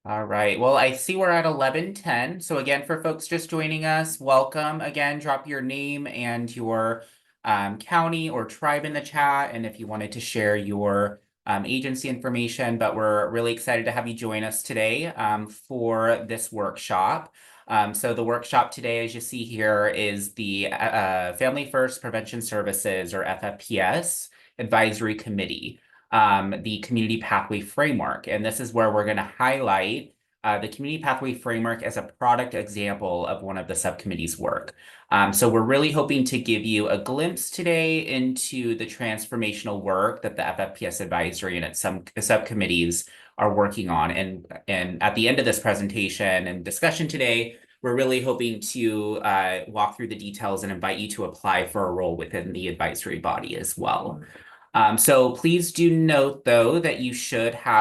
All right. Well, I see we're at 11:10. So again, for folks just joining us, welcome. Again, drop your name and your county or tribe in the chat. And if you wanted to share your agency information, but we're really excited to have you join us today for this workshop. So the workshop today, as you see here, is the Family First Prevention Services, or FFPS Advisory Committee. The Community Pathway Framework. And this is where we're going to highlight the Community Pathway Framework as a product example of one of the subcommittees' work. So we're really hoping to give you a glimpse today into the transformational work that the FFPS Advisory and its subcommittees are working on. And at the end of this presentation and discussion today, we're really hoping to walk through the details and invite you to apply for a role within the advisory body as well. So please do note, though, that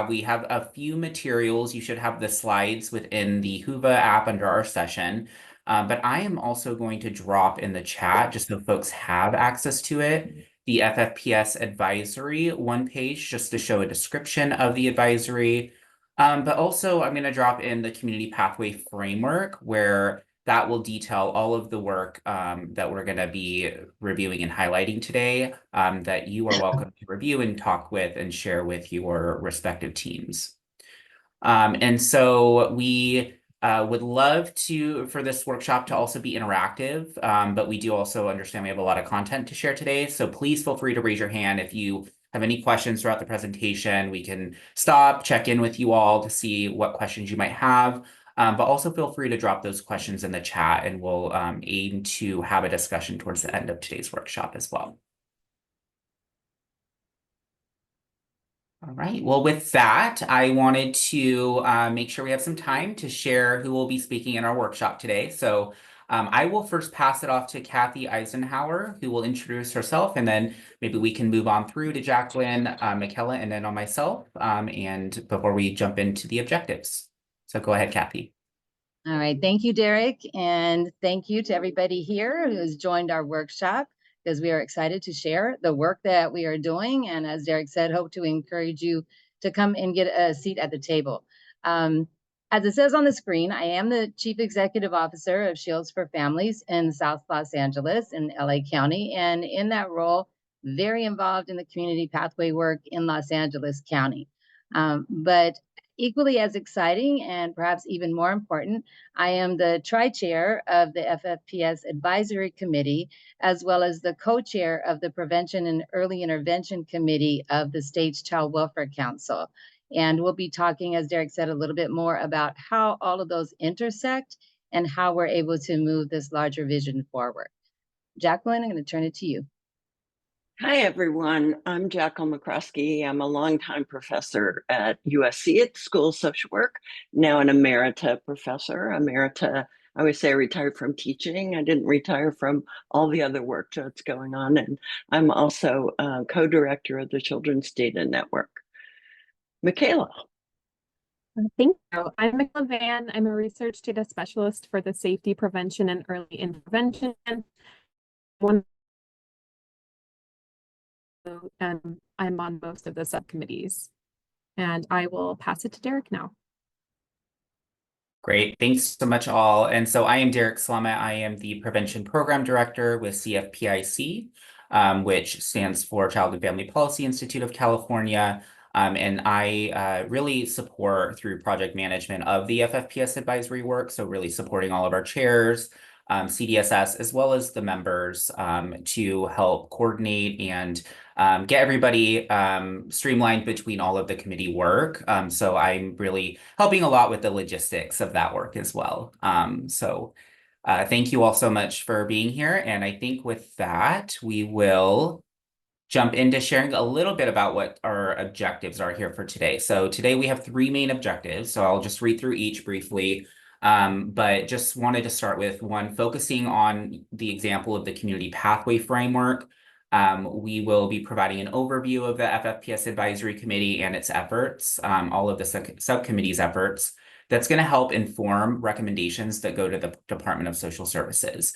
we have a few materials. You should have the slides within the Whova app under our session. But I am also going to drop in the chat, just so folks have access to it, the FFPS Advisory one page, just to show a description of the advisory. But also, I'm going to drop in the Community Pathway Framework, where that will detail all of the work that we're going to be reviewing and highlighting today that you are welcome to review and talk with and share with your respective teams. And so we would love for this workshop to also be interactive, but we do also understand we have a lot of content to share today. So please feel free to raise your hand if you have any questions throughout the presentation. We can stop, check in with you all to see what questions you might have. But also feel free to drop those questions in the chat, and we'll aim to have a discussion towards the end of today's workshop as well. All right. Well, with that, I wanted to make sure we have some time to share who will be speaking in our workshop today. So I will first pass it off to Kathy Eisenhower, who will introduce herself, and then maybe we can move on through to Jacqueline, Michaela, and then on myself, and before we jump into the objectives. So go ahead, Kathy. All right. Thank you, Derek. And thank you to everybody here who has joined our workshop, because we are excited to share the work that we are doing. And as Derek said, hope to encourage you to come and get a seat at the table. As it says on the screen, I am the Chief Executive Officer of Shields for Families in South Los Angeles in LA County. And in that role, very involved in the community pathway work in Los Angeles County. But equally as exciting, and perhaps even more important, I am the tri-chair of the FFPS Advisory Committee, as well as the co-chair of the Prevention and Early Intervention Committee of the State's Child Welfare Council. And we'll be talking, as Derek said, a little bit more about how all of those intersect and how we're able to move this larger vision forward. Jacqueline, I'm going to turn it to you. Hi, everyone. I'm Jacqueline McCroskey. I'm a longtime professor at USC at School of Social Work, now an emerita professor. Emerita, I would say I retired from teaching. I didn't retire from all the other work that's going on. And I'm also co-director of the Children's Data Network. Michaela. Thank you. I'm Michaela Van. I'm a research data specialist for the Safety, Prevention, and Early Intervention. And I'm on most of the subcommittees. And I will pass it to Derek now. Great. Thanks so much, all. And so I am Derek Slummett. I am the Prevention Program Director with CFPIC, which stands for Child and Family Policy Institute of California. And I really support through project management of the FFPS advisory work. So really supporting all of our chairs, CDSS, as well as the members to help coordinate and get everybody streamlined between all of the committee work. So I'm really helping a lot with the logistics of that work as well. Thank you all so much for being here. And I think with that, we will jump into sharing a little bit about what our objectives are here for today. So today we have 3 main objectives. So I'll just read through each briefly. But just wanted to start with one, focusing on the example of the Community Pathway Framework. We will be providing an overview of the FFPS Advisory Committee and its efforts, all of the subcommittee's efforts. That's going to help inform recommendations that go to the Department of Social Services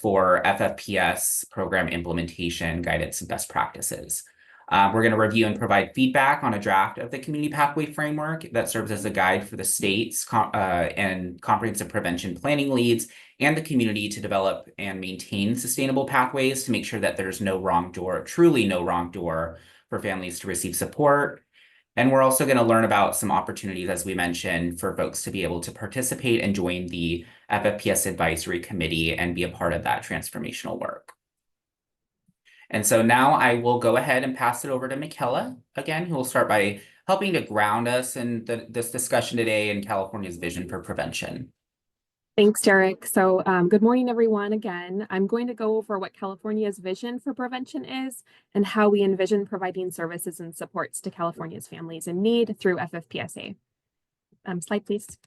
for FFPS program implementation, guidance, and best practices. We're going to review and provide feedback on a draft of the community pathway framework that serves as a guide for the states and comprehensive prevention planning leads and the community to develop and maintain sustainable pathways to make sure that there's no wrong door, truly no wrong door for families to receive support. And we're also going to learn about some opportunities, as we mentioned, for folks to be able to participate and join the FFPS Advisory Committee and be a part of that transformational work. And so now I will go ahead and pass it over to Michaela again, who will start by helping to ground us in this discussion today in California's vision for prevention. Thanks, Derek. So good morning, everyone. Again, I'm going to go over what California's vision for prevention is and how we envision providing services and supports to California's families in need through FFPSA. Slide, please.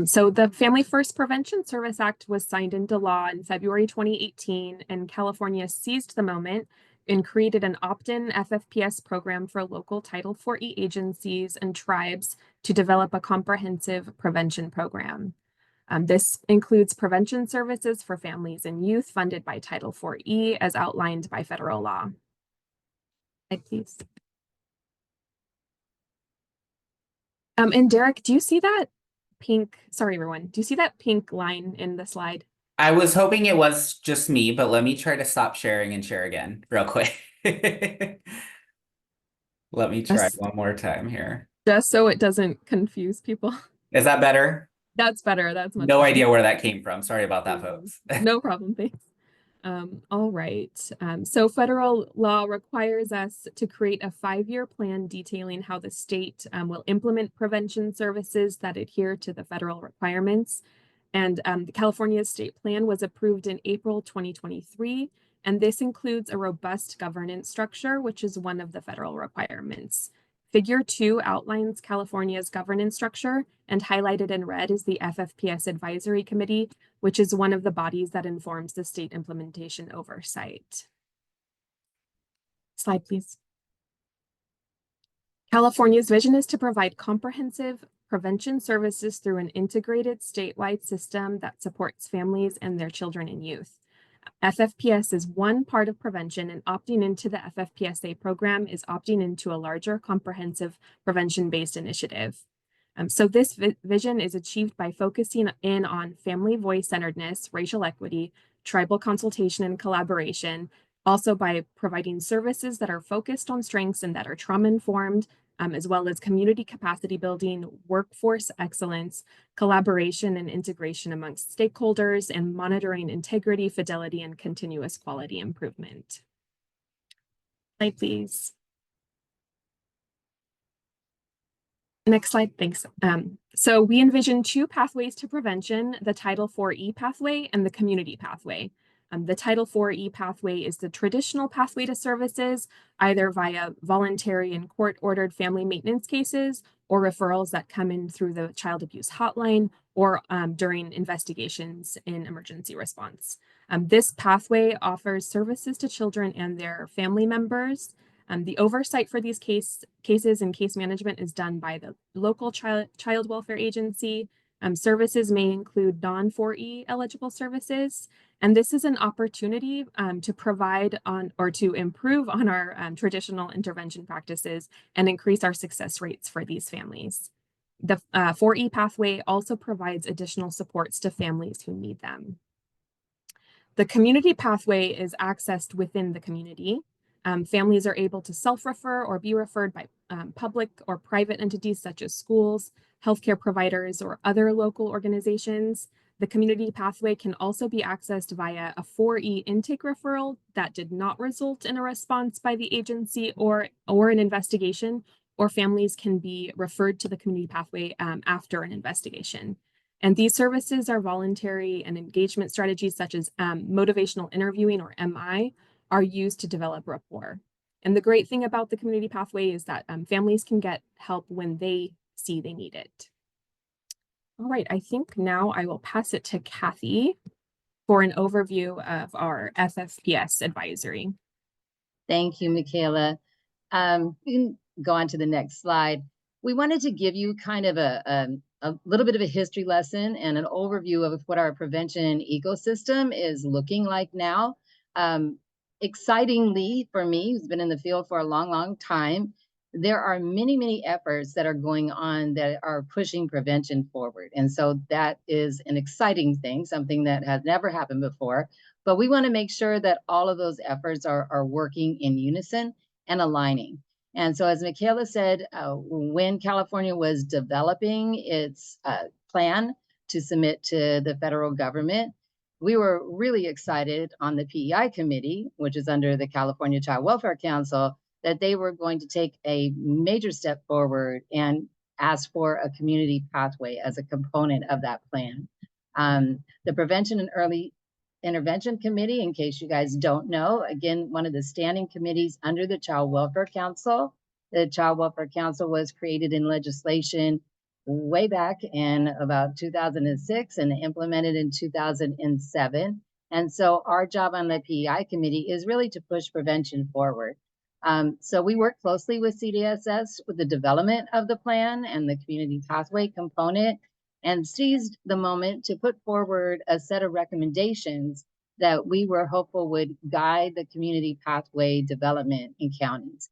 So the Family First Prevention Service Act was signed into law in February 2018, and California seized the moment and created an opt-in FFPS program for local Title IV agencies and tribes to develop a comprehensive prevention program. This includes prevention services for families and youth funded by Title IV as outlined by federal law. Next, please. And Derek, do you see that pink, sorry everyone, do you see that pink line in the slide? I was hoping it was just me, but let me try to stop sharing and share again real quick. Let me try one more time here. Just so it doesn't confuse people. Is that better? That's better. That's much No better. idea where that came from. Sorry about that, folks. No problem. Thanks. All right. So federal law requires us to create a 5-year plan detailing how the state will implement prevention services that adhere to the federal requirements. And the California state plan was approved in April 2023. And this includes a robust governance structure, which is one of the federal requirements. Figure 2 outlines California's governance structure, and highlighted in red is the FFPS Advisory Committee, which is one of the bodies that informs the state implementation oversight. Slide, please. California's vision is to provide comprehensive prevention services through an integrated statewide system that supports families and their children and youth. FFPS is one part of prevention, and opting into the FFPSA program is opting into a larger comprehensive prevention-based initiative. So this vision is achieved by focusing in on family voice-centeredness, racial equity, tribal consultation and collaboration, also by providing services that are focused on strengths and that are trauma-informed, as well as community capacity building, workforce excellence, collaboration and integration amongst stakeholders, and monitoring integrity, fidelity, and continuous quality improvement. Slide, please. Next slide, thanks. So we envision 2 pathways to prevention, the Title IV-E pathway and the community pathway. The Title IV-E pathway is the traditional pathway to services, either via voluntary and court-ordered family maintenance cases or referrals that come in through the child abuse hotline or during investigations in emergency response. This pathway offers services to children and their family members. The oversight for these cases and case management is done by the local child welfare agency. Services may include non-4E eligible services, and this is an opportunity to provide on or to improve on our traditional intervention practices and increase our success rates for these families. The 4E pathway also provides additional supports to families who need them. The community pathway is accessed within the community. Families are able to self-refer or be referred by public or private entities such as schools, healthcare providers, or other local organizations. The community pathway can also be accessed via a 4E intake referral that did not result in a response by the agency or an investigation, or families can be referred to the community pathway after an investigation. And these services are voluntary, and engagement strategies such as motivational interviewing, or MI, are used to develop rapport. And the great thing about the community pathway is that families can get help when they see they need it. All right, I think now I will pass it to Kathy for an overview of our FFPS advisory. Thank you, Michaela. We can go on to the next slide. We wanted to give you kind of a little bit of a history lesson and an overview of what our prevention ecosystem is looking like now. excitingly for me, who's been in the field for a long, long time, there are many, many efforts that are going on that are pushing prevention forward. And so that is an exciting thing, something that has never happened before. But we want to make sure that all of those efforts are working in unison and aligning. And so, as Michaela said, when California was developing its plan to submit to the federal government, we were really excited on the PEI committee, which is under the California Child Welfare Council, that they were going to take a major step forward and ask for a community pathway as a component of that plan. The Prevention and Early Intervention Committee, in case you guys don't know, again, one of the standing committees under the Child Welfare Council. The Child Welfare Council was created in legislation way back in about 2006 and implemented in 2007. And so our job on the PEI committee is really to push prevention forward. So we work closely with CDSS with the development of the plan and the community pathway component, and seized the moment to put forward a set of recommendations that we were hopeful would guide the community pathway development in counties.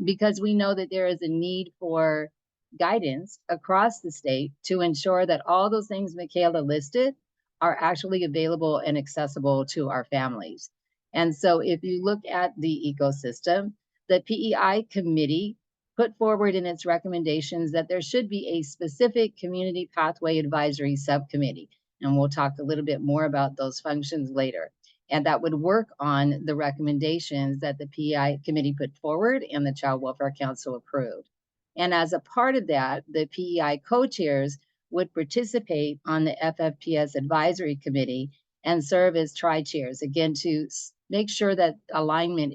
Because we know that there is a need for guidance across the state to ensure that all those things Michaela listed are actually available and accessible to our families. And so if you look at the ecosystem, the PEI committee put forward in its recommendations that there should be a specific community pathway advisory subcommittee. And we'll talk a little bit more about those functions later. And that would work on the recommendations that the PEI committee put forward and the Child Welfare Council approved. And as a part of that, the PEI co-chairs would participate on the FFPS Advisory Committee and serve as tri-chairs, again, to make sure that alignment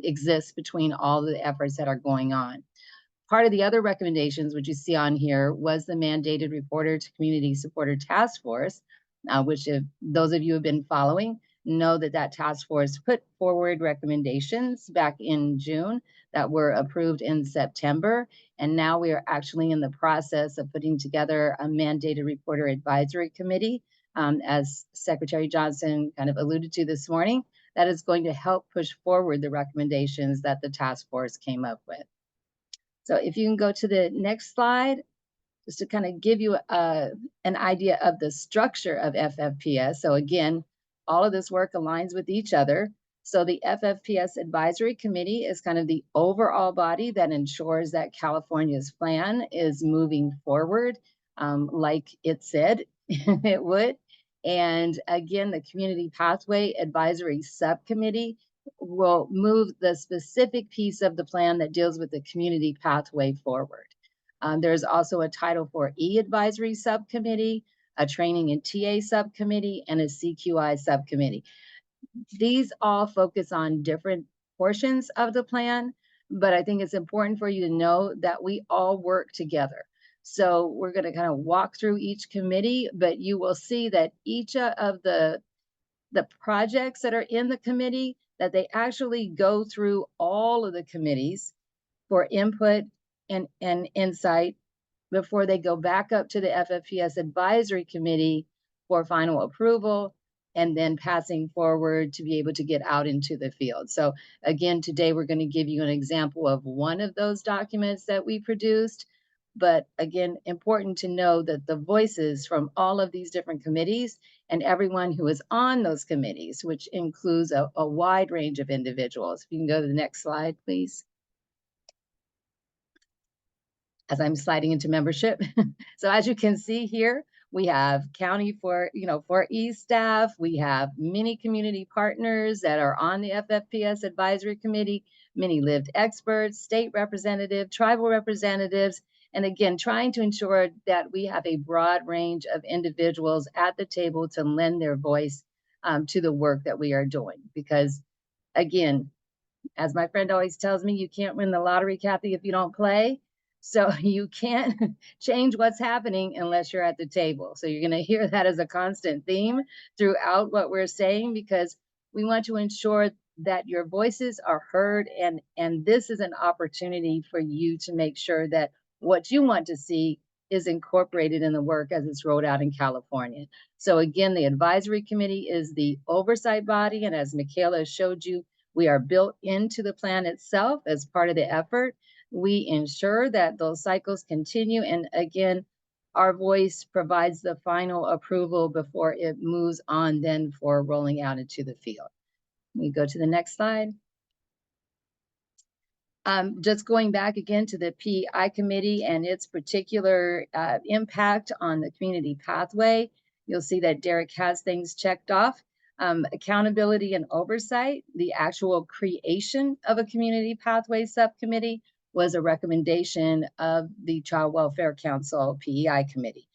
exists between all the efforts that are going on. Part of the other recommendations, which you see on here, was the mandated reporter to community supporter task force, which if those of you who have been following know that that task force put forward recommendations back in June that were approved in September. And now we are actually in the process of putting together a mandated reporter advisory committee, as Secretary Johnson kind of alluded to this morning, that is going to help push forward the recommendations that the task force came up with. So if you can go to the next slide, just to kind of give you an idea of the structure of FFPS. So again, all of this work aligns with each other. So the FFPS Advisory Committee is kind of the overall body that ensures that California's plan is moving forward like it said it would. And again, the Community Pathway Advisory Subcommittee will move the specific piece of the plan that deals with the community pathway forward. There's also a Title IV Advisory Subcommittee, a Training and TA Subcommittee, and a CQI Subcommittee. These all focus on different portions of the plan, but I think it's important for you to know that we all work together. So we're going to kind of walk through each committee, but you will see that each of the projects that are in the committee, that they actually go through all of the committees for input and insight before they go back up to the FFPS Advisory Committee for final approval and then passing forward to be able to get out into the field. So again, today we're going to give you an example of one of those documents that we produced. But again, important to know that the voices from all of these different committees and everyone who is on those committees, which includes a wide range of individuals. If you can go to the next slide, please. As I'm sliding into membership. So as you can see here, we have County 4E staff. We have many community partners that are on the FFPS Advisory Committee, many lived experts, state representative, tribal representatives, and again, trying to ensure that we have a broad range of individuals at the table to lend their voice to the work that we are doing. Because again, as my friend always tells me, you can't win the lottery, Kathy, if you don't play. So you can't change what's happening unless you're at the table. So you're going to hear that as a constant theme throughout what we're saying, because we want to ensure that your voices are heard. And this is an opportunity for you to make sure that what you want to see is incorporated in the work as it's rolled out in California. So again, the advisory committee is the oversight body. And as Michaela showed you, we are built into the plan itself as part of the effort. We ensure that those cycles continue. And again, our voice provides the final approval before it moves on then for rolling out into the field. We go to the next slide. Just going back again to the PEI committee and its particular impact on the community pathway, you'll see that Derek has things checked off. Accountability and oversight, the actual creation of a community pathway subcommittee was a recommendation of the Child Welfare Council PEI committee.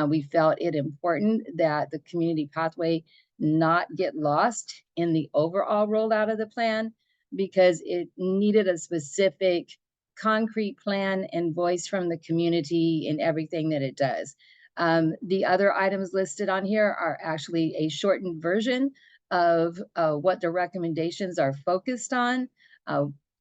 We felt it important that the community pathway not get lost in the overall rollout of the plan, because it needed a specific concrete plan and voice from the community in everything that it does. The other items listed on here are actually a shortened version of what the recommendations are focused on.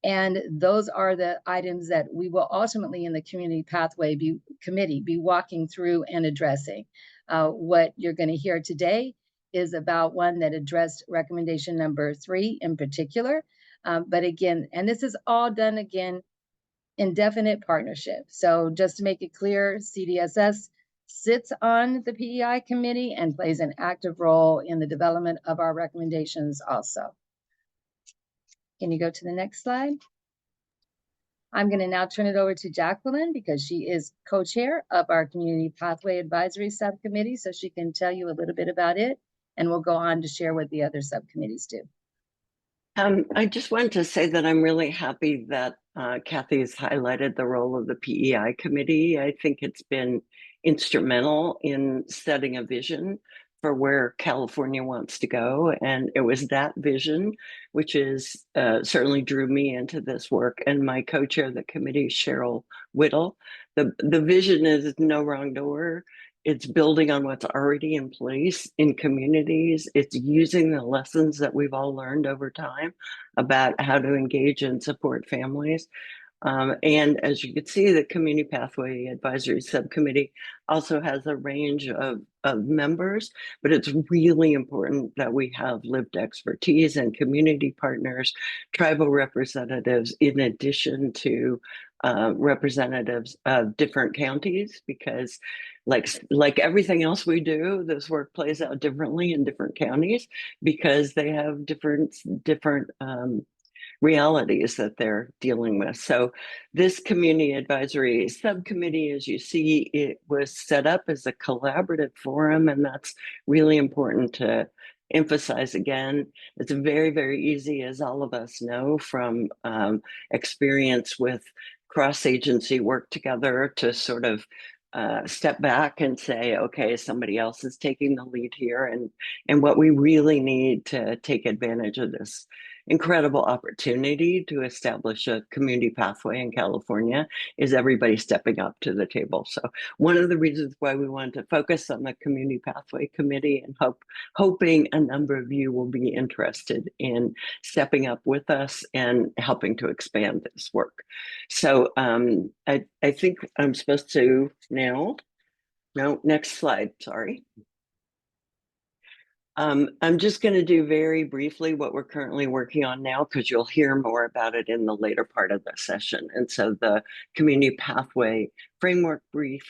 And those are the items that we will ultimately in the Community Pathway Committee be walking through and addressing. What you're going to hear today is about one that addressed recommendation number 3 in particular. But again, and this is all done again in definite partnership. So just to make it clear, CDSS sits on the PEI committee and plays an active role in the development of our recommendations also. Can you go to the next slide? I'm going to now turn it over to Jacqueline because she is co-chair of our Community Pathway Advisory Subcommittee, so she can tell you a little bit about it, and we'll go on to share what the other subcommittees do. I just wanted to say that I'm really happy that Kathy has highlighted the role of the PEI committee. I think it's been instrumental in setting a vision for where California wants to go. And it was that vision, which is certainly drew me into this work. And my co-chair of the committee, Cheryl Whittle, the vision is no wrong door. It's building on what's already in place in communities. It's using the lessons that we've all learned over time about how to engage and support families. And as you can see, the Community Pathway Advisory Subcommittee also has a range of members, but it's really important that we have lived expertise and community partners, tribal representatives, in addition to representatives of different counties, because like everything else we do, this work plays out differently in different counties because they have different realities that they're dealing with. So this community advisory subcommittee, as you see, it was set up as a collaborative forum, and that's really important to emphasize again. It's very, very easy, as all of us know from experience with cross-agency work together, to sort of step back and say, okay, somebody else is taking the lead here. And what we really need to take advantage of this incredible opportunity to establish a community pathway in California is everybody stepping up to the table. So one of the reasons why we wanted to focus on the Community Pathway Committee, and hoping a number of you will be interested in stepping up with us and helping to expand this work. So I think I'm supposed to now, no, next slide, sorry. I'm just going to do very briefly what we're currently working on now, because you'll hear more about it in the later part of the session. And so the Community Pathway Framework Brief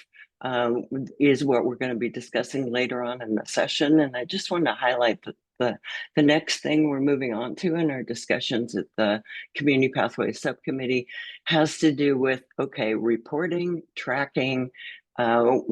is what we're going to be discussing later on in the session. And I just want to highlight that the next thing we're moving on to in our discussions at the Community Pathway Subcommittee has to do with, okay, reporting, tracking, how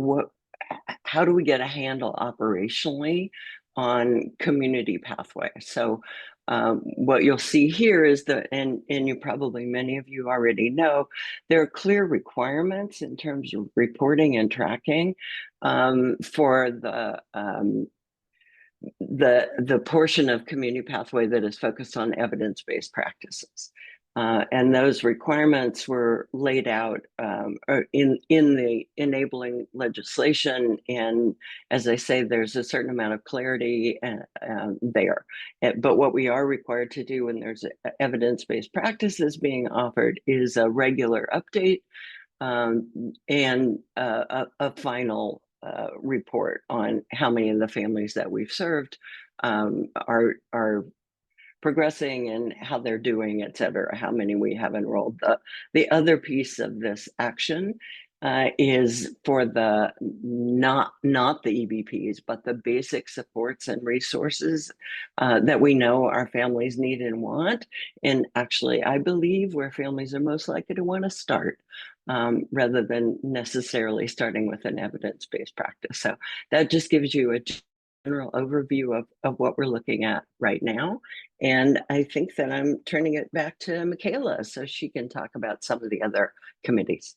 do we get a handle operationally on community pathway. So what you'll see here is that, and you probably, many of you already know, there are clear requirements in terms of reporting and tracking for the portion of community pathway that is focused on evidence-based practices. And those requirements were laid out in the enabling legislation. And as I say, there's a certain amount of clarity there. But what we are required to do when there's evidence-based practices being offered is a regular update and a final report on how many of the families that we've served are progressing and how they're doing, et cetera, how many we have enrolled. The other piece of this action is for the not the EBPs, but the basic supports and resources that we know our families need and want. And actually, I believe where families are most likely to want to start, rather than necessarily starting with an evidence-based practice. So that just gives you a general overview of what we're looking at right now. And I think that I'm turning it back to Michaela so she can talk about some of the other committees.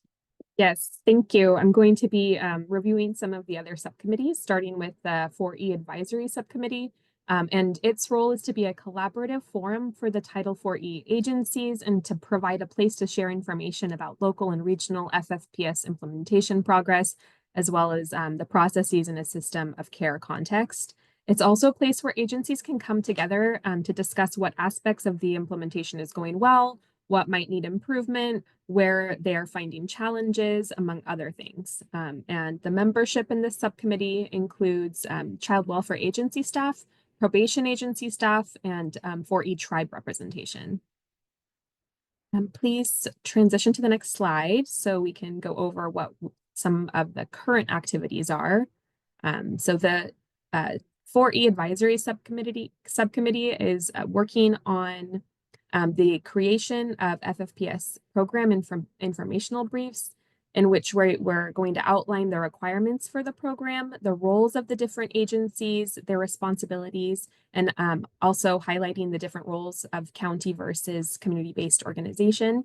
Yes, thank you. I'm going to be reviewing some of the other subcommittees, starting with the 4E Advisory Subcommittee. And its role is to be a collaborative forum for the Title 4E agencies and to provide a place to share information about local and regional FFPS implementation progress, as well as the processes in a system of care context. It's also a place where agencies can come together to discuss what aspects of the implementation is going well, what might need improvement, where they are finding challenges, among other things. And the membership in this subcommittee includes child welfare agency staff, probation agency staff, and 4E tribe representation. Please transition to the next slide so we can go over what some of the current activities are. So the 4E Advisory Subcommittee is working on the creation of FFPS program informational briefs, in which we're going to outline the requirements for the program, the roles of the different agencies, their responsibilities, and also highlighting the different roles of county versus community-based organization.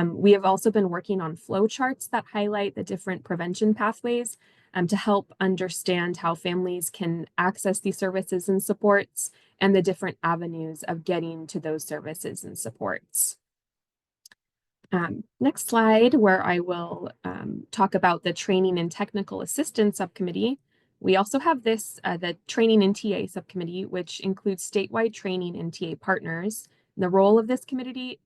We have also been working on flow charts that highlight the different prevention pathways to help understand how families can access these services and supports and the different avenues of getting to those services and supports. Next slide, where I will talk about the Training and Technical Assistance Subcommittee. We also have this, the Training and TA Subcommittee, which includes statewide training and TA partners. The role of this committee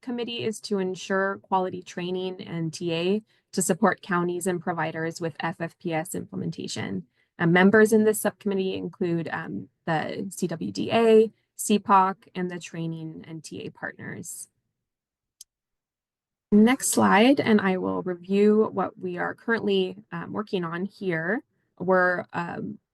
is to ensure quality training and TA to support counties and providers with FFPS implementation. Members in this subcommittee include the CWDA, CPOC, and the training and TA partners. Next slide, and I will review what we are currently working on here. We're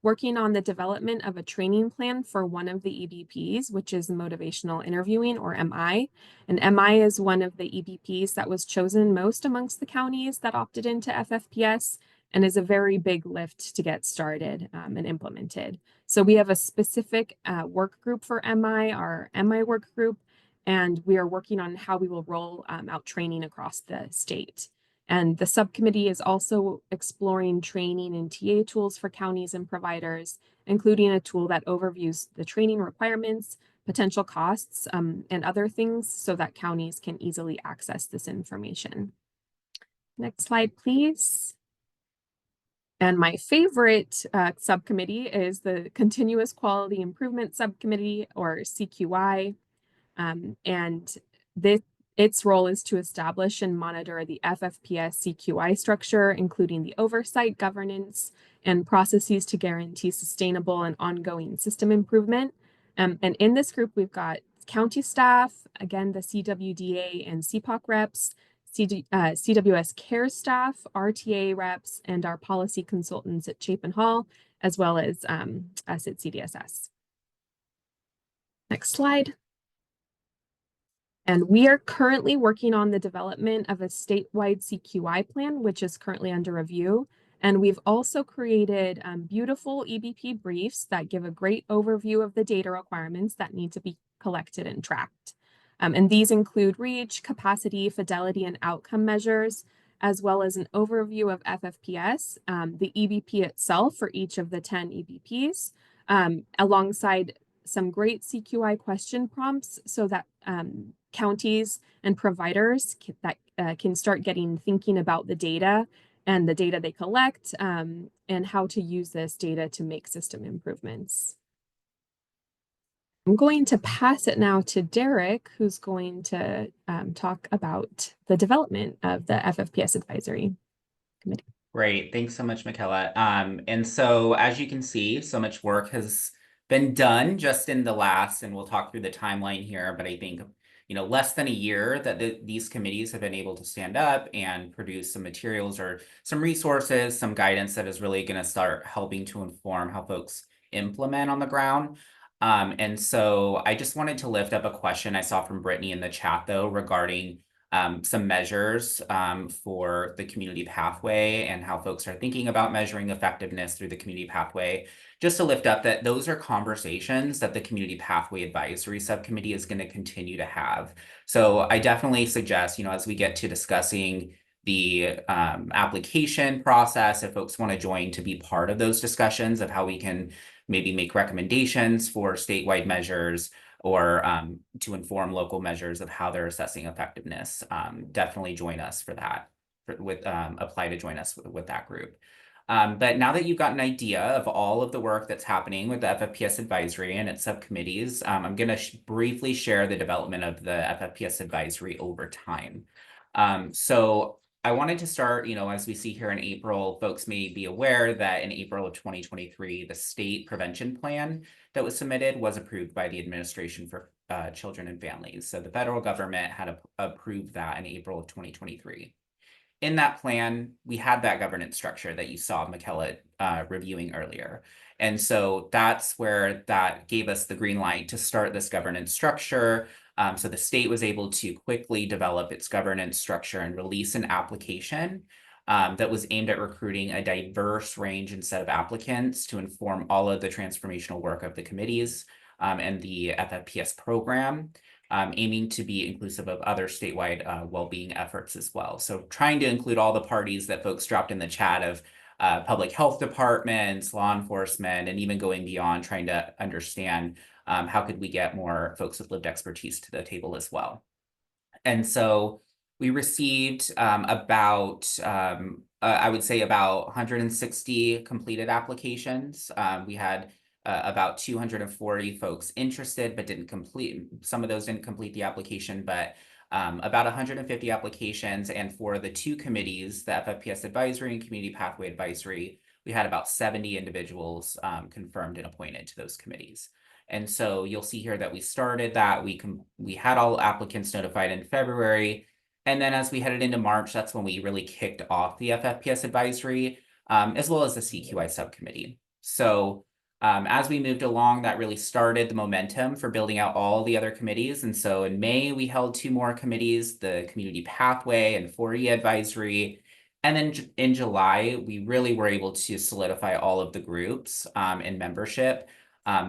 working on the development of a training plan for one of the EBPs, which is motivational interviewing, or MI. And MI is one of the EBPs that was chosen most amongst the counties that opted into FFPS, and is a very big lift to get started and implemented. So we have a specific work group for MI, our MI work group, and we are working on how we will roll out training across the state. And the subcommittee is also exploring training and TA tools for counties and providers, including a tool that overviews the training requirements, potential costs, and other things so that counties can easily access this information. Next slide, please. And my favorite subcommittee is the Continuous Quality Improvement Subcommittee, or CQI. And its role is to establish and monitor the FFPS CQI structure, including the oversight, governance, and processes to guarantee sustainable and ongoing system improvement. And in this group, we've got county staff, again, the CWDA and CPOC reps, CWS care staff, RTA reps, and our policy consultants at Chapin Hall, as well as us at CDSS. Next slide. And we are currently working on the development of a statewide CQI plan, which is currently under review. And we've also created beautiful EBP briefs that give a great overview of the data requirements that need to be collected and tracked. And these include reach, capacity, fidelity, and outcome measures, as well as an overview of FFPS, the EBP itself for each of the 10 EBPs, alongside some great CQI question prompts so that counties and providers can start thinking about the data and the data they collect and how to use this data to make system improvements. I'm going to pass it now to Derek, who's going to talk about the development of the FFPS advisory. subcommittee. Great. Thanks so much, Michaela. And so as you can see, so much work has been done just in the last, and we'll talk through the timeline here, but I think, less than a year that these committees have been able to stand up and produce some materials or some resources, some guidance that is really going to start helping to inform how folks implement on the ground. And so I just wanted to lift up a question I saw from Brittany in the chat, though, regarding some measures for the community pathway and how folks are thinking about measuring effectiveness through the community pathway. Just to lift up that those are conversations that the Community Pathway Advisory Subcommittee is going to continue to have. So I definitely suggest, as we get to discussing the application process, if folks want to join to be part of those discussions of how we can maybe make recommendations for statewide measures or to inform local measures of how they're assessing effectiveness, definitely join us for that, apply to join us with that group. But now that you've got an idea of all of the work that's happening with the FFPS Advisory and its subcommittees, I'm going to briefly share the development of the FFPS Advisory over time. So I wanted to start, as we see here in April, folks may be aware that in April of 2023, the state prevention plan that was submitted was approved by the Administration for Children and Families. So the federal government had approved that in April of 2023. In that plan, we had that governance structure that you saw Michaela reviewing earlier. And so that's where that gave us the green light to start this governance structure. So the state was able to quickly develop its governance structure and release an application that was aimed at recruiting a diverse range and set of applicants to inform all of the transformational work of the committees and the FFPS program, aiming to be inclusive of other statewide well-being efforts as well. So trying to include all the parties that folks dropped in the chat of public health departments, law enforcement, and even going beyond, trying to understand how could we get more folks with lived expertise to the table as well. And so we received I would say about 160 completed applications. We had about 240 folks interested, but didn't complete. Some of those didn't complete the application, but about 150 applications. And for the two committees, the FFPS Advisory and Community Pathway Advisory, we had about 70 individuals confirmed and appointed to those committees. And so you'll see here that we started that. We had all applicants notified in February. And then as we headed into March, that's when we really kicked off the FFPS Advisory, as well as the CQI subcommittee. So as we moved along, that really started the momentum for building out all the other committees. And so in May, we held two more committees, the Community Pathway and 4E Advisory. And then in July, we really were able to solidify all of the groups and membership,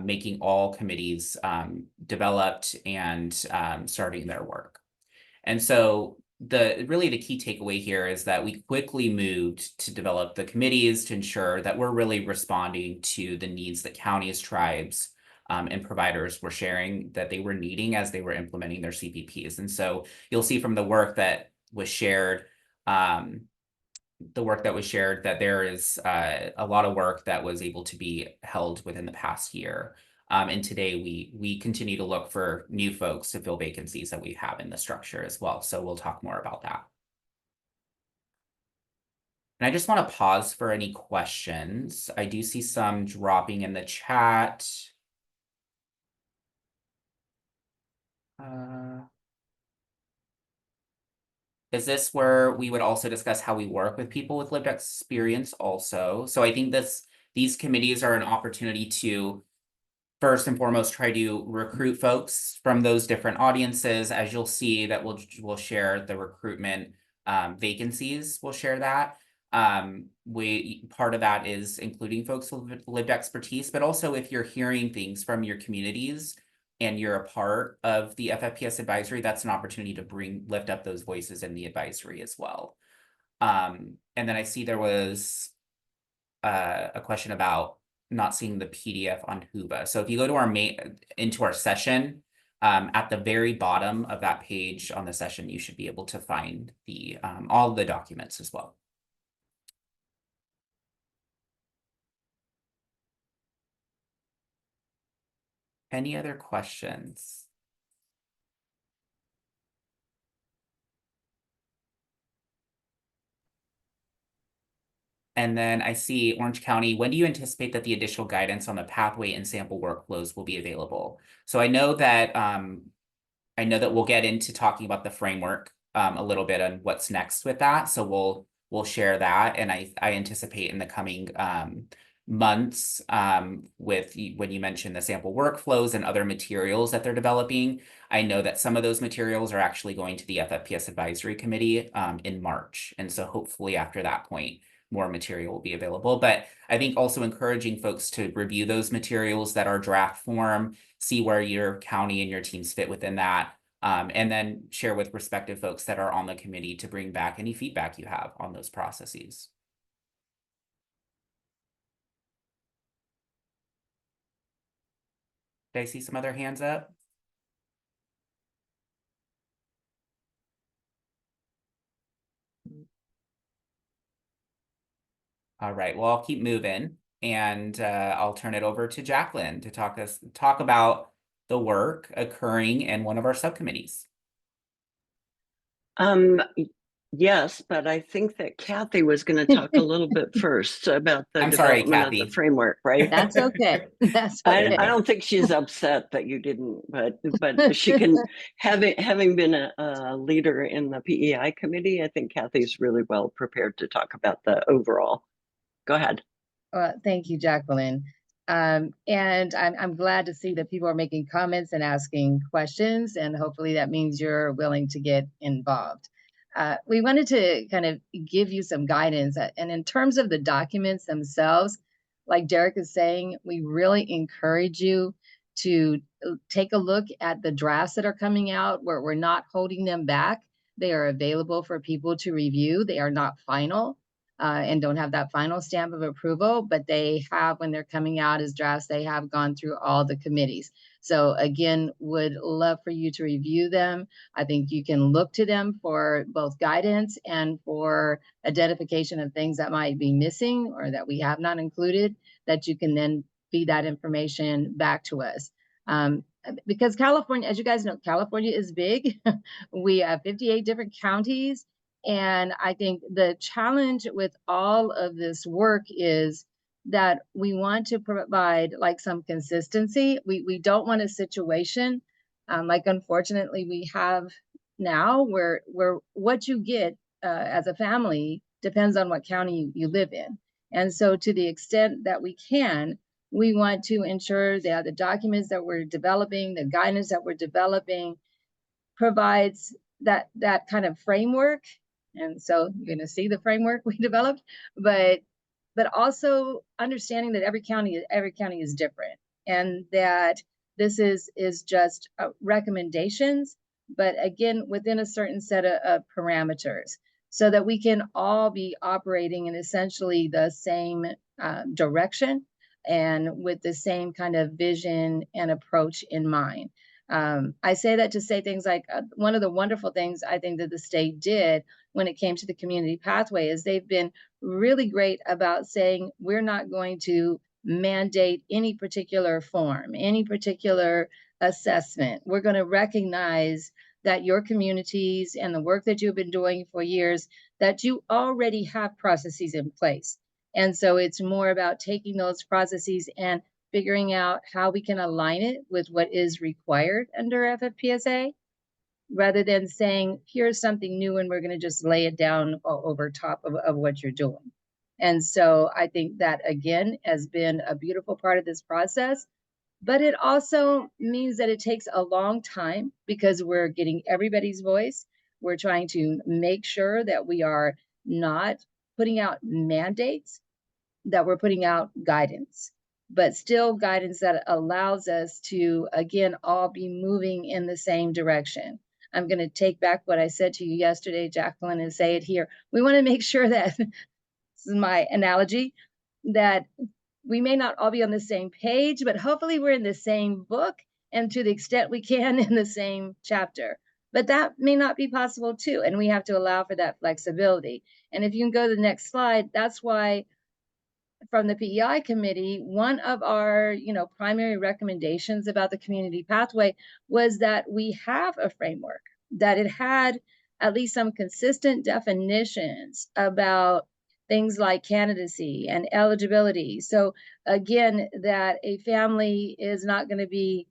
making all committees developed and starting their work. And so really the key takeaway here is that we quickly moved to develop the committees to ensure that we're really responding to the needs that counties, tribes, and providers were sharing that they were needing as they were implementing their CPPs. And so you'll see from the work that was shared, that there is a lot of work that was able to be held within the past year. And today we continue to look for new folks to fill vacancies that we have in the structure as well. So we'll talk more about that. And I just want to pause for any questions. I do see some dropping in the chat. Is this where we would also discuss how we work with people with lived experience also? So I think these committees are an opportunity to first and foremost try to recruit folks from those different audiences. As you'll see that we'll share the recruitment vacancies, we'll share that. Part of that is including folks with lived expertise, but also if you're hearing things from your communities and you're a part of the FFPS Advisory, that's an opportunity to lift up those voices in the advisory as well. And then I see there was a question about not seeing the PDF on Whova. So if you go to into our session, at the very bottom of that page on the session, you should be able to find all the documents as well. Any other questions? And then I see Orange County, when do you anticipate that the additional guidance on the pathway and sample workflows will be available? So I know that we'll get into talking about the framework a little bit on what's next with that. So we'll share that. And I anticipate in the coming months when you mentioned the sample workflows and other materials that they're developing, I know that some of those materials are actually going to the FFPS Advisory Committee in March. And so hopefully after that point, more material will be available. But I think also encouraging folks to review those materials that are draft form, see where your county and your teams fit within that, and then share with respective folks that are on the committee to bring back any feedback you have on those processes. Did I see some other hands up? All right, well, I'll keep moving and I'll turn it over to Jacqueline to talk about the work occurring in one of our subcommittees. Yes, but I think that Kathy was going to talk a little bit first about the I'm sorry, development of Kathy. the framework, right? That's okay. That's okay. I don't think she's upset that you didn't, but she can, having been a leader in the PEI committee, I think Kathy's really well prepared to talk about the overall. Go ahead. Thank you, Jacqueline. And I'm glad to see that people are making comments and asking questions, and hopefully that means you're willing to get involved. We wanted to kind of give you some guidance, and in terms of the documents themselves, like Derek is saying, we really encourage you to take a look at the drafts that are coming out, where we're not holding them back. They are available for people to review. They are not final. And don't have that final stamp of approval, but they have, when they're coming out as drafts, they have gone through all the committees. So again, would love for you to review them. I think you can look to them for both guidance and for identification of things that might be missing or that we have not included, that you can then feed that information back to us. Because California, as you guys know, California is big. We have 58 different counties. And I think the challenge with all of this work is that we want to provide like some consistency. We don't want a situation like unfortunately we have now where what you get as a family depends on what county you live in. And so to the extent that we can, we want to ensure that the documents that we're developing, the guidance that we're developing provides that kind of framework. And so you're going to see the framework we developed, but also understanding that every county is different, and that this is just recommendations, but again within a certain set of parameters, so that we can all be operating in essentially the same direction and with the same kind of vision and approach in mind. I say that to say things like one of the wonderful things I think that the state did when it came to the community pathway is they've been really great about saying we're not going to mandate any particular form, any particular assessment. We're going to recognize that your communities and the work that you've been doing for years, that you already have processes in place. And so it's more about taking those processes and figuring out how we can align it with what is required under FFPSA, rather than saying, here's something new and we're going to just lay it down over top of what you're doing. And so I think that, again, has been a beautiful part of this process. But it also means that it takes a long time because we're getting everybody's voice. We're trying to make sure that we are not putting out mandates, that we're putting out guidance, but still guidance that allows us to, again, all be moving in the same direction. I'm going to take back what I said to you yesterday, Jacqueline, and say it here. We want to make sure that, this is my analogy, that we may not all be on the same page, but hopefully we're in the same book, and to the extent we can in the same chapter. But that may not be possible too, and we have to allow for that flexibility. And if you can go to the next slide, that's why from the PEI committee, one of our primary recommendations about the community pathway was that we have a framework, that it had at least some consistent definitions about things like candidacy and eligibility. So again, that a family is not going to be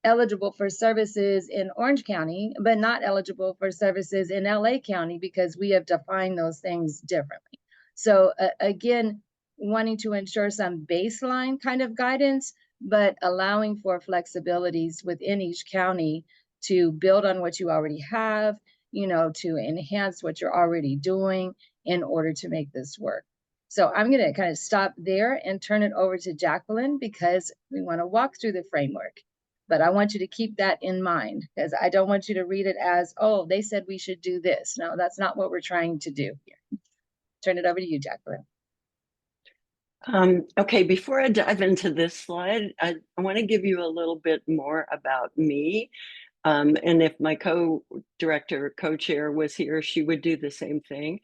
eligible for services in Orange County, but not eligible for services in LA County because we have defined those things differently. So again, wanting to ensure some baseline kind of guidance, but allowing for flexibilities within each county to build on what you already have, you know, to enhance what you're already doing in order to make this work. So I'm going to kind of stop there and turn it over to Jacqueline because we want to walk through the framework. But I want you to keep that in mind because I don't want you to read it as, oh, they said we should do this. No, that's not what we're trying to do here. Turn it over to you, Jacqueline. Okay, before I dive into this slide, I want to give you a little bit more about me. And if my co-director, co-chair was here, she would do the same thing.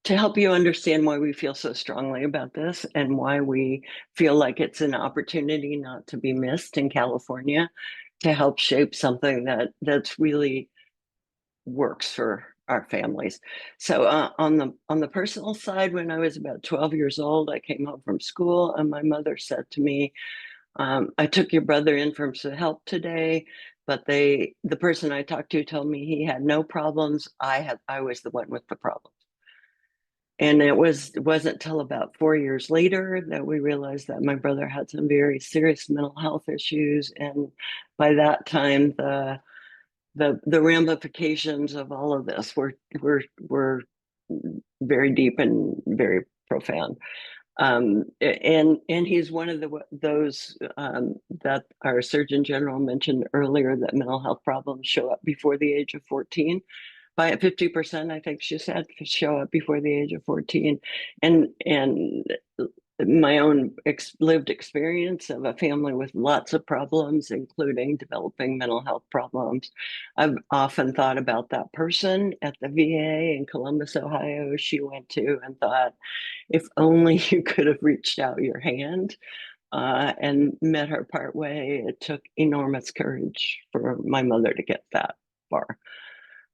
To help you understand why we feel so strongly about this and why we feel like it's an opportunity not to be missed in California to help shape something that's really works for our families. So on the personal side, when I was about 12 years old, I came home from school and my mother said to me, I took your brother in for some help today, but the person I talked to told me he had no problems. I was the one with the problems. And it wasn't till about 4 years later that we realized that my brother had some very serious mental health issues. And by that time, the ramifications of all of this were very deep and very profound. And he's one of those that our Surgeon General mentioned earlier, that mental health problems show up before the age of 14. By 50%, I think she said, show up before the age of 14. And my own lived experience of a family with lots of problems, including developing mental health problems. I've often thought about that person at the VA in Columbus, Ohio, she went to, and thought, if only you could have reached out your hand and met her part way. It took enormous courage for my mother to get that far.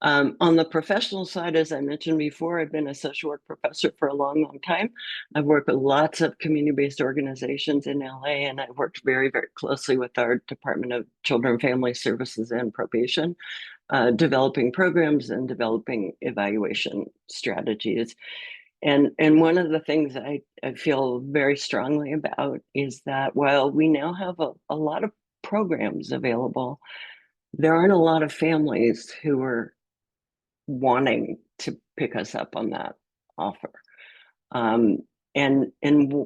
On the professional side, as I mentioned before, I've been a social work professor for a long, long time. I've worked with lots of community-based organizations in LA, and I've worked very, very closely with our Department of Children and Family Services and Probation, developing programs and developing evaluation strategies. And one of the things I feel very strongly about is that while we now have a lot of programs available, there aren't a lot of families who are wanting to pick us up on that offer. And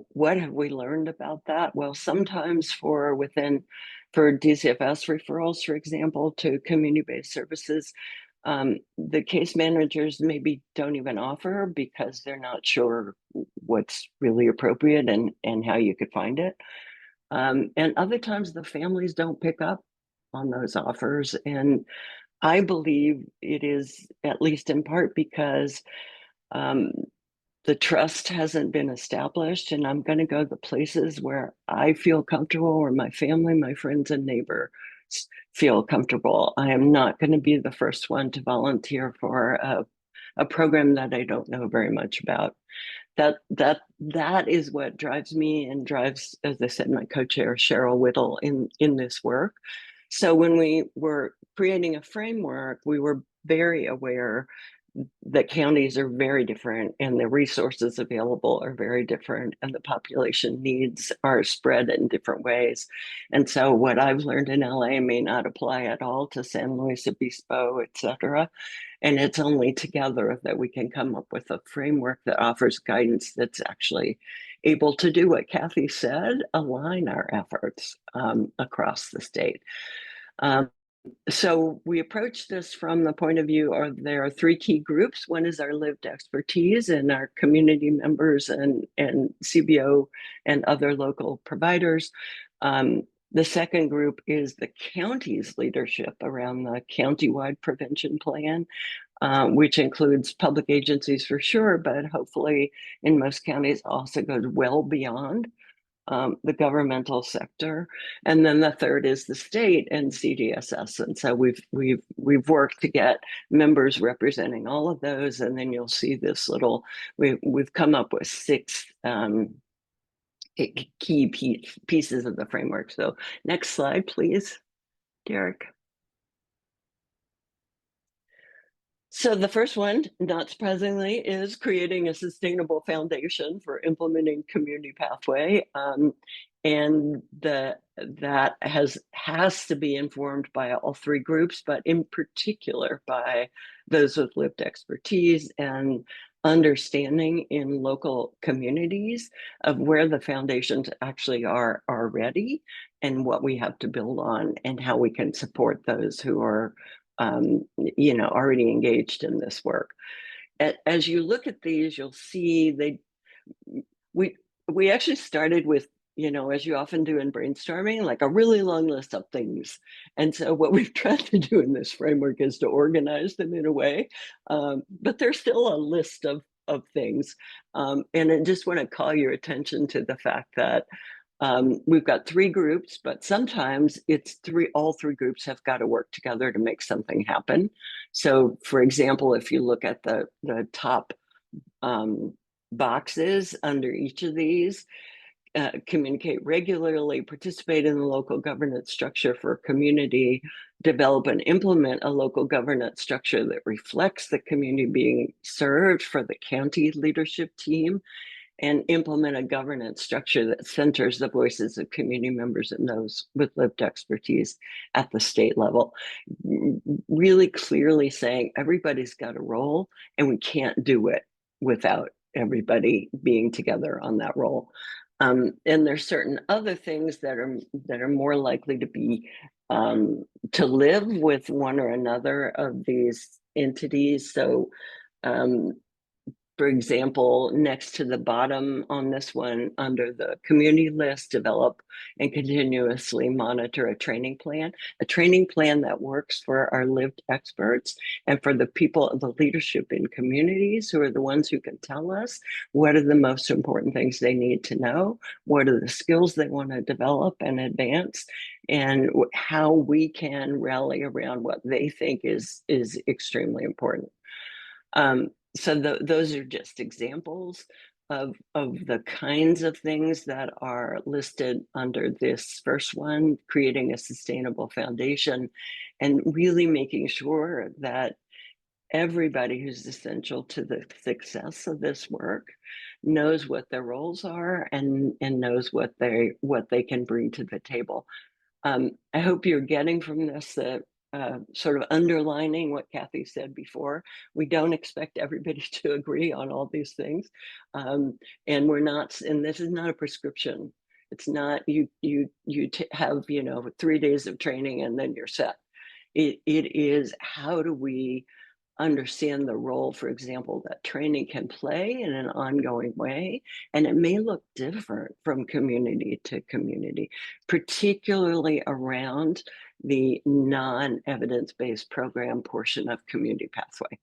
what have we learned about that? Well, sometimes for DCFS referrals, for example, to community-based services, the case managers maybe don't even offer because they're not sure what's really appropriate and how you could find it. And other times the families don't pick up on those offers. And I believe it is at least in part because the trust hasn't been established, and I'm going to go to the places where I feel comfortable, where my family, my friends, and neighbors feel comfortable. I am not going to be the first one to volunteer for a program that I don't know very much about. That is what drives me and drives, as I said, my co-chair Cheryl Whittle in this work. So when we were creating a framework, we were very aware that counties are very different and the resources available are very different and the population needs are spread in different ways. And so what I've learned in LA may not apply at all to San Luis Obispo, et cetera. And it's only together that we can come up with a framework that offers guidance that's actually able to do what Kathy said, align our efforts across the state. So we approach this from the point of view of there are three key groups. One is our lived expertise and our community members and CBO and other local providers. The second group is the county's leadership around the countywide prevention plan, which includes public agencies for sure, but hopefully in most counties also goes well beyond the governmental sector, and then the third is the state and CDSS. And so we've worked to get members representing all of those, and then you'll see this little. We've come up with 6 key pieces of the framework. So next slide, please, Derek. So the first one, not surprisingly, is creating a sustainable foundation for implementing community pathway. And that has to be informed by all 3 groups, but in particular by those with lived expertise and understanding in local communities of where the foundations actually are ready and what we have to build on and how we can support those who are already engaged in this work. As you look at these, you'll see we actually started with, as you often do in brainstorming, like a really long list of things. And so what we've tried to do in this framework is to organize them in a way, but there's still a list of things. And I just want to call your attention to the fact that we've got 3 groups, but sometimes it's all 3 groups have got to work together to make something happen. So for example, if you look at the top boxes under each of these, communicate regularly, participate in the local governance structure for a community, develop and implement a local governance structure that reflects the community being served for the county leadership team, and implement a governance structure that centers the voices of community members and those with lived expertise at the state level. Really clearly saying everybody's got a role and we can't do it without everybody being together on that role. And there's certain other things that are more likely to be to live with one or another of these entities. So for example, next to the bottom on this one, under the community list, develop and continuously monitor a training plan that works for our lived experts and for the people, the leadership in communities who are the ones who can tell us what are the most important things they need to know, what are the skills they want to develop and advance, and how we can rally around what they think is extremely important. So those are just examples of the kinds of things that are listed under this first one, creating a sustainable foundation and really making sure that everybody who's essential to the success of this work knows what their roles are and knows what they can bring to the table. I hope you're getting from this that sort of underlining what Kathy said before. We don't expect everybody to agree on all these things. And we're not, and this is not a prescription. It's not you have, 3 days of training and then you're set. It is, how do we understand the role, for example, that training can play in an ongoing way. And it may look different from community to community, particularly around the non-evidence-based program portion of Community Pathway.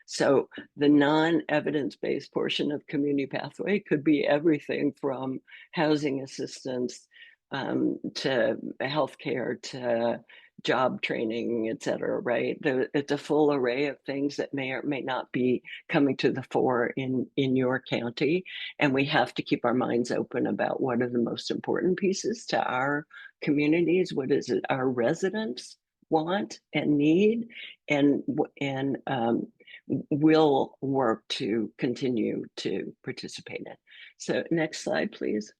So the non-evidence-based portion of Community Pathway could be everything from housing assistance to healthcare to job training, et cetera, right? It's a full array of things that may or may not be coming to the fore in your county. And we have to keep our minds open about what are the most important pieces to our communities. What is it our residents want and need, and will work to continue to participate in. So next slide, please.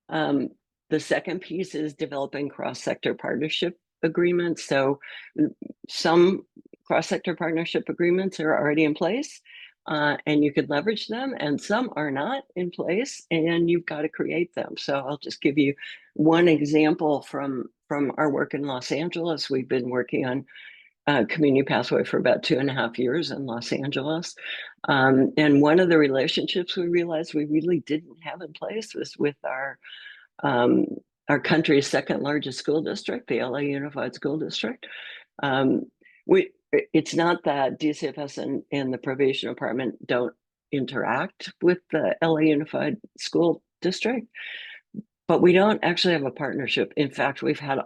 The second piece is developing cross-sector partnership agreements. So some cross-sector partnership agreements are already in place and you could leverage them, and some are not in place and you've got to create them. So I'll just give you one example from our work in Los Angeles. We've been working on Community Pathway for about 2.5 years in Los Angeles. And one of the relationships we realized we really didn't have in place was with our country's 2nd largest school district, the LA Unified School District. It's not that DCFS and the probation department don't interact with the LA Unified School District, but we don't actually have a partnership. In fact, we've had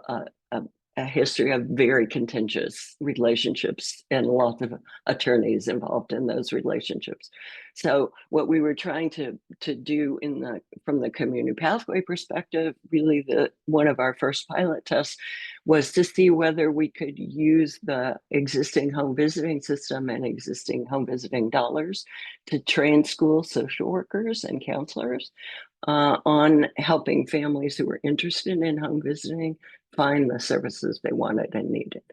a history of very contentious relationships and lots of attorneys involved in those relationships. So what we were trying to do from the community pathway perspective, really one of our first pilot tests was to see whether we could use the existing home visiting system and existing home visiting dollars to train school social workers and counselors on helping families who were interested in home visiting find the services they wanted and needed.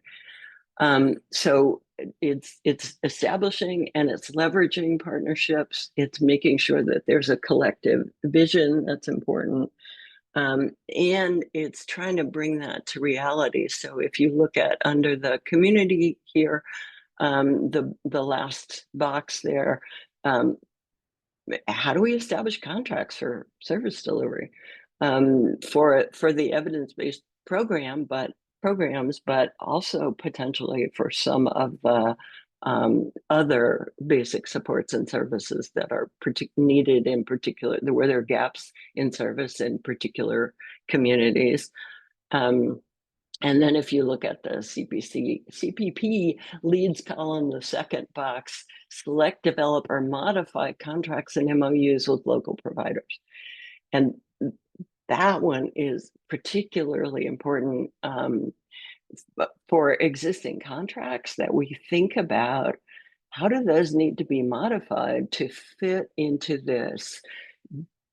So it's establishing and it's leveraging partnerships. It's making sure that there's a collective vision that's important. And it's trying to bring that to reality. So if you look at under the community here, the last box there, how do we establish contracts for service delivery for the evidence-based programs, but also potentially for some of the other basic supports and services that are needed in particular, where there are gaps in service in particular communities. And then if you look at the CPP leads column, the second box, select, develop, or modify contracts and MOUs with local providers. And that one is particularly important for existing contracts, that we think about how do those need to be modified to fit into this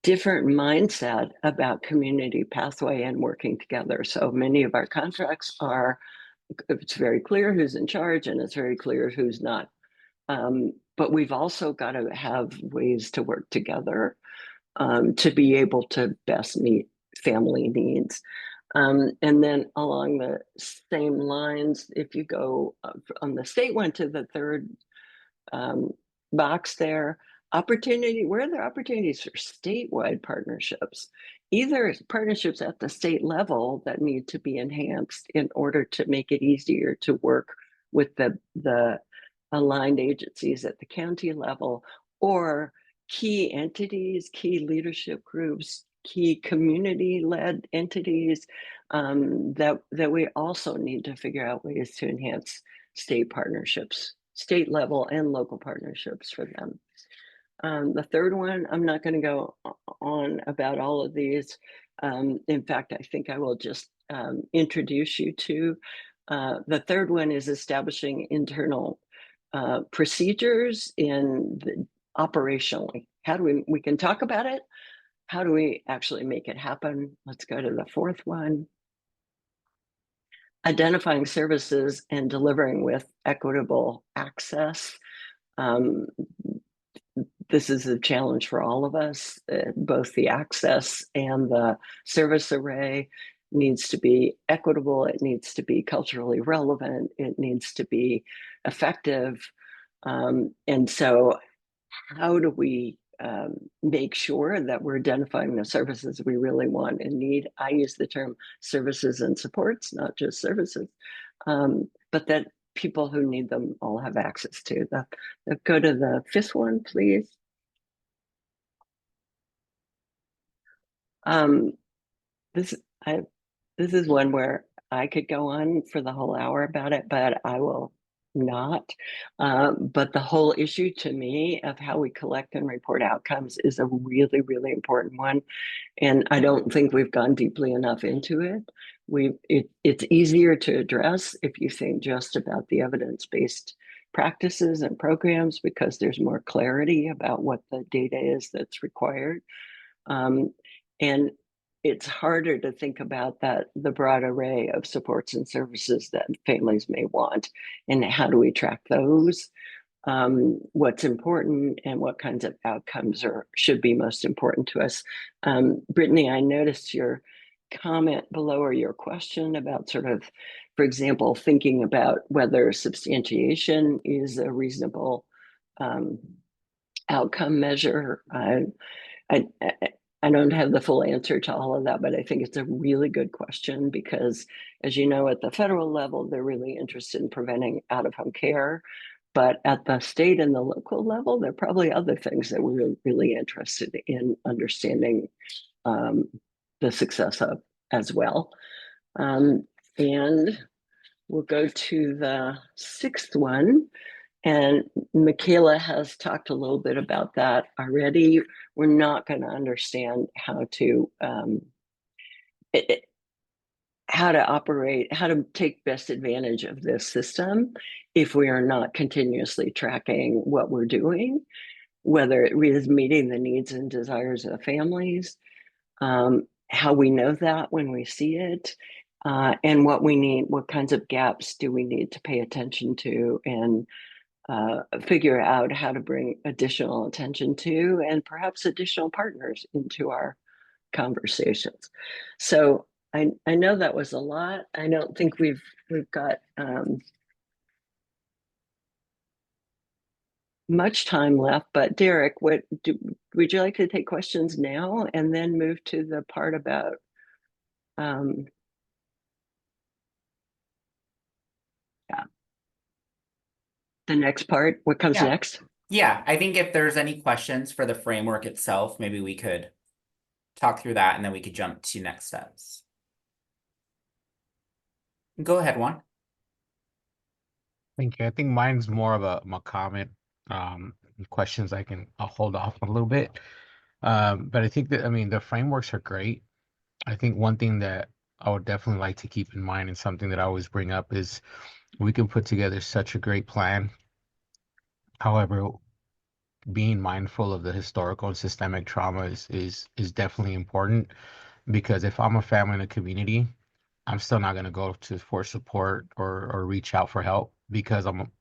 different mindset about community pathway and working together. So many of our contracts it's very clear who's in charge and it's very clear who's not. But we've also got to have ways to work together to be able to best meet family needs. And then along the same lines, if you go on the state one to the third box there, where are there opportunities for statewide partnerships? Either partnerships at the state level that need to be enhanced in order to make it easier to work with the aligned agencies at the county level, or key entities, key leadership groups, key community-led entities that we also need to figure out ways to enhance state partnerships, state level and local partnerships for them. The third one, I'm not going to go on about all of these. In fact, I think I will just introduce you to. The third one is establishing internal procedures operationally. How do we can talk about it. How do we actually make it happen? Let's go to the fourth one. Identifying services and delivering with equitable access. This is a challenge for all of us. Both the access and the service array needs to be equitable. It needs to be culturally relevant. It needs to be effective. And so how do we make sure that we're identifying the services we really want and need? I use the term services and supports, not just services, but that people who need them all have access to. Go to the fifth one, please. This is one where I could go on for the whole hour about it, but I will not. But the whole issue to me of how we collect and report outcomes is a really, really important one. And I don't think we've gone deeply enough into it. It's easier to address if you think just about the evidence-based practices and programs, because there's more clarity about what the data is that's required. And it's harder to think about the broad array of supports and services that families may want, and how do we track those? What's important and what kinds of outcomes should be most important to us. Brittany, I noticed your comment below, or your question about sort of, for example, thinking about whether substantiation is a reasonable outcome measure. I don't have the full answer to all of that, but I think it's a really good question, because as you know, at the federal level, they're really interested in preventing out-of-home care. But at the state and the local level, there are probably other things that we're really interested in understanding the success of as well. And we'll go to the sixth one. And Michaela has talked a little bit about that already. We're not going to understand how to operate, how to take best advantage of this system if we are not continuously tracking what we're doing, whether it is meeting the needs and desires of families, how we know that when we see it, and what we need, what kinds of gaps do we need to pay attention to, and figure out how to bring additional attention to and perhaps additional partners into our conversations. So I know that was a lot. I don't think we've got much time left, but Derek, would you like to take questions now and then move to the part about the next part? What comes next? Yeah, I think if there's any questions for the framework itself, maybe we could talk through that and then we could jump to next steps. Go ahead, Juan. Thank you. I think mine's more of a comment. Questions I'll hold off a little bit. But I think that, I mean, the frameworks are great. I think one thing that I would definitely like to keep in mind, and something that I always bring up, is we can put together such a great plan. However, being mindful of the historical and systemic trauma is definitely important, because if I'm a family in a community, I'm still not going to go for support or reach out for help, because I'm,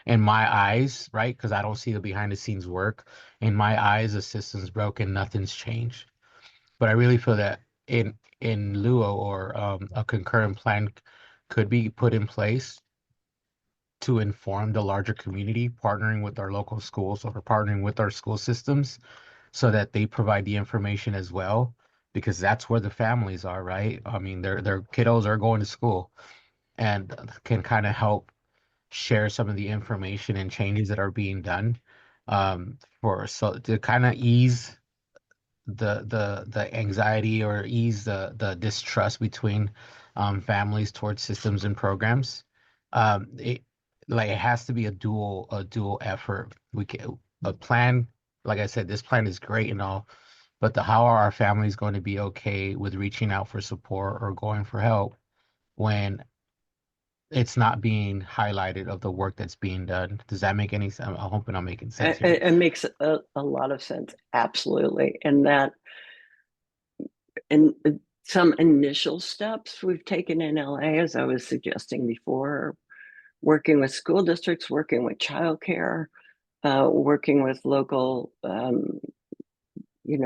in my eyes, right? Because I don't see the behind the scenes work. In my eyes, the system's broken, nothing's changed. But I really feel that in lieu or a concurrent plan could be put in place to inform the larger community, partnering with our local schools or partnering with our school systems, so that they provide the information as well, because that's where the families are, right? I mean, their kiddos are going to school, and can kind of help share some of the information and changes that are being done, so to kind of ease the anxiety, or ease the distrust between families towards systems and programs. It has to be a dual effort. A plan, like I said, this plan is great and all, but how are our families going to be okay with reaching out for support or going for help when it's not being highlighted of the work that's being done? Does that make any sense? I'm hoping I'm making sense here. It makes a lot of sense, absolutely. And that, and some initial steps we've taken in LA, as I was suggesting before, working with school districts, working with childcare, working with local,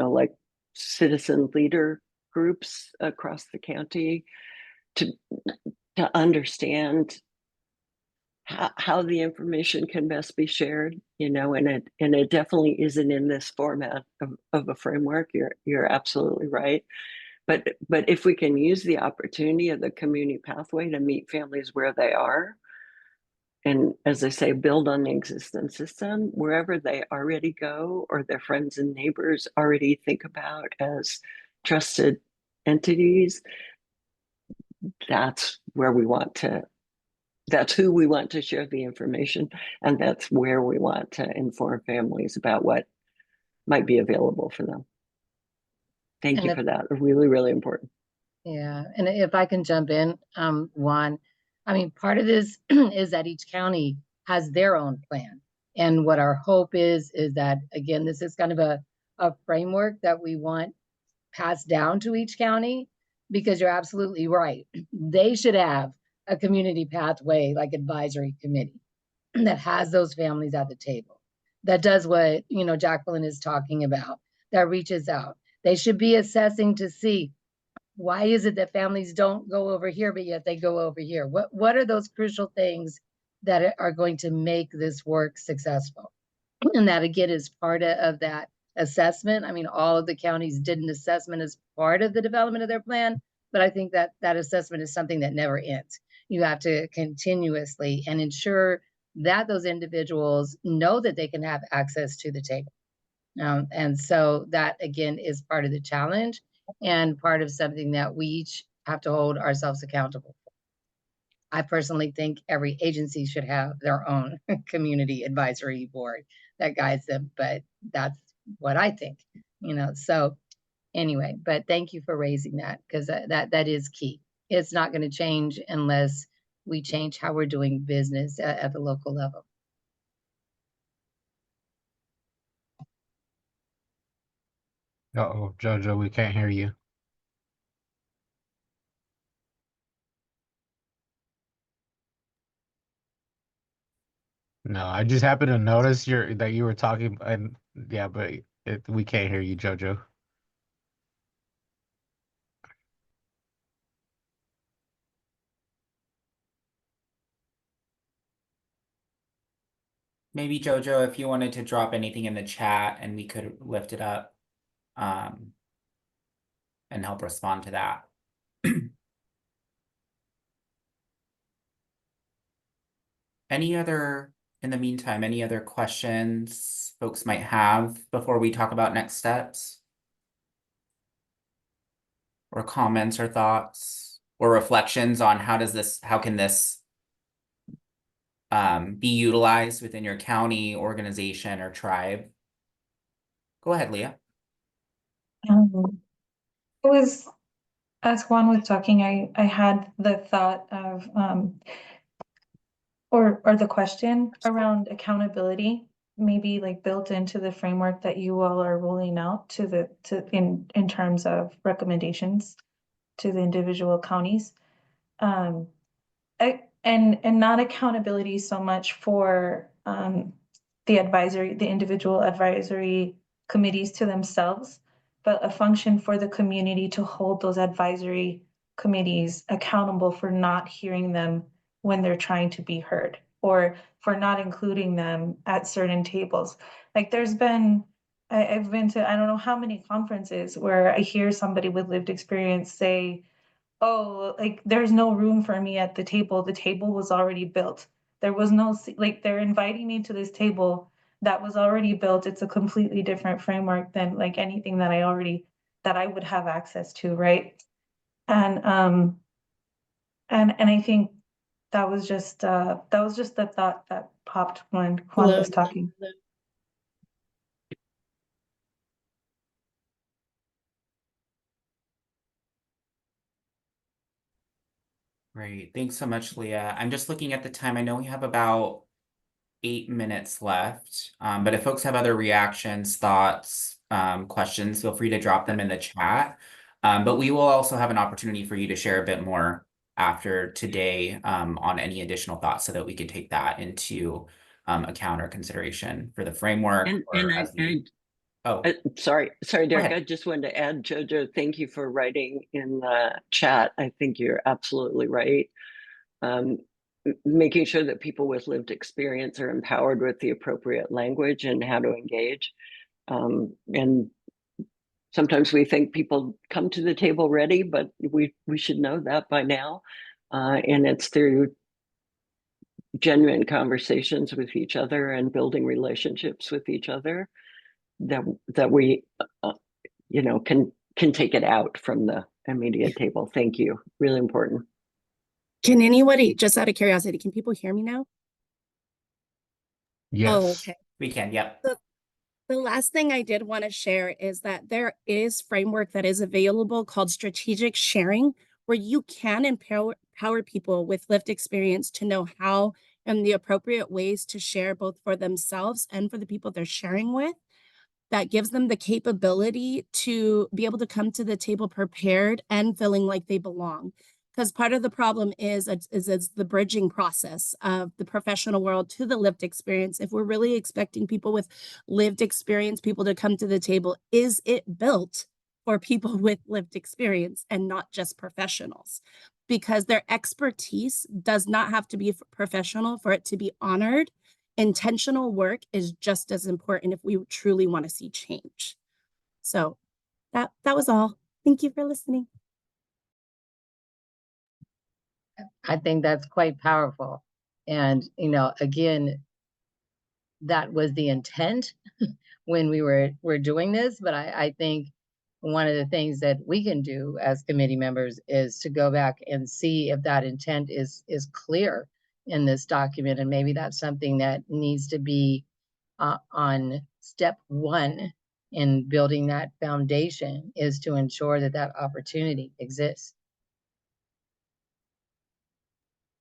like citizen leader groups across the county to understand how the information can best be shared, and it definitely isn't in this format of a framework. You're absolutely right. But if we can use the opportunity of the community pathway to meet families where they are, and as I say, build on the existing system wherever they already go, or their friends and neighbors already think about as trusted entities, that's who we want to share the information, and that's where we want to inform families about what might be available for them. Thank you for that. Really, really important. Yeah, and if I can jump in, Juan, I mean, part of this is that each county has their own plan. And what our hope is that, again, this is kind of a framework that we want passed down to each county, because you're absolutely right. They should have a community pathway like advisory committee that has those families at the table, that does what, Jacqueline is talking about, that reaches out. They should be assessing to see, why is it that families don't go over here, but yet they go over here? What are those crucial things that are going to make this work successful? And that, again, is part of that assessment. I mean, all of the counties did an assessment as part of the development of their plan, but I think that assessment is something that never ends. You have to continuously and ensure that those individuals know that they can have access to the table. And so that, again, is part of the challenge and part of something that we each have to hold ourselves accountable for. I personally think every agency should have their own community advisory board that guides them, but that's what I think, so anyway, but thank you for raising that, because that is key. It's not going to change unless we change how we're doing business at the local level. Uh-oh, Jojo, we can't hear you. No, I just happened to notice that you were talking, and yeah, but we can't hear you, Jojo. Maybe Jojo, if you wanted to drop anything in the chat and we could lift it up and help respond to that. In the meantime, any other questions folks might have before we talk about next steps? Or comments or thoughts or reflections on how can this be utilized within your county, organization, or tribe? Go ahead, Leah. It was, as Juan was talking, I had the thought of or the question around accountability, maybe like built into the framework that you all are rolling out in terms of recommendations to the individual counties. And not accountability so much for the individual advisory committees to themselves, but a function for the community to hold those advisory committees accountable for not hearing them when they're trying to be heard, or for not including them at certain tables. Like I've been to, I don't know how many conferences where I hear somebody with lived experience say, oh, like there's no room for me at the table. The table was already built. There was no, like they're inviting me to this table that was already built. It's a completely different framework than like anything that I would have access to, right? And I think that was just the thought that popped when Juan was talking. Great. Thanks so much, Leah. I'm just looking at the time. I know we have about 8 minutes left, but if folks have other reactions, thoughts, questions, feel free to drop them in the chat. But we will also have an opportunity for you to share a bit more after today on any additional thoughts so that we could take that into account or consideration for the framework. Sorry, Derek. ahead. I just wanted to add, Jojo, thank you for writing in the chat. I think you're absolutely right. Making sure that people with lived experience are empowered with the appropriate language and how to engage. And sometimes we think people come to the table ready, but we should know that by now. And it's through genuine conversations with each other and building relationships with each other that we can take it out from the immediate table. Thank you. Really important. Can anybody, just out of curiosity, can people hear me now? Yes. Oh, okay. We can, yep. The last thing I did want to share is that there is framework that is available called strategic sharing, where you can empower people with lived experience to know how and the appropriate ways to share both for themselves and for the people they're sharing with. That gives them the capability to be able to come to the table prepared and feeling like they belong. Because part of the problem is the bridging process of the professional world to the lived experience. If we're really expecting people with lived experience, people to come to the table, is it built for people with lived experience and not just professionals? Because their expertise does not have to be professional for it to be honored. Intentional work is just as important if we truly want to see change. So that was all. Thank you for listening. I think that's quite powerful. And, you know, again, that was the intent when we were doing this, but I think one of the things that we can do as committee members is to go back and see if that intent is clear in this document, and maybe that's something that needs to be on step one in building that foundation, is to ensure that that opportunity exists.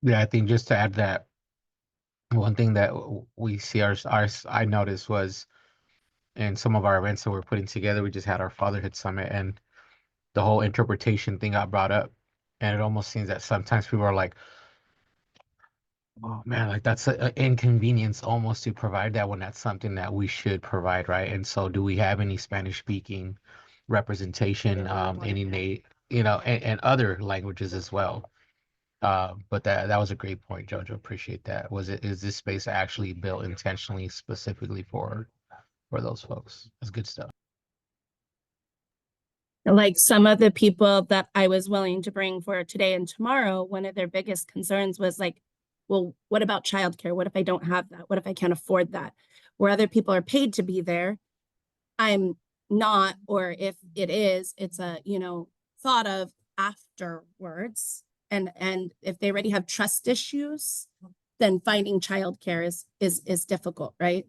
Yeah, I think just to add that, one thing that we see I noticed was in some of our events that we're putting together, we just had our Fatherhood Summit, and the whole interpretation thing got brought up. And it almost seems that sometimes people are like, oh man, like that's an inconvenience almost to provide that, when that's something that we should provide, right? And so do we have any Spanish speaking representation, and other languages as well? But that was a great point, Jojo. Appreciate that. Is this space actually built intentionally specifically for those folks? That's good stuff. Like some of the people that I was willing to bring for today and tomorrow, one of their biggest concerns was like, well, what about childcare? What if I don't have that? What if I can't afford that? Where other people are paid to be there, I'm not, or if it is, it's a, you know, thought of afterwards. And if they already have trust issues, then finding childcare is difficult, right?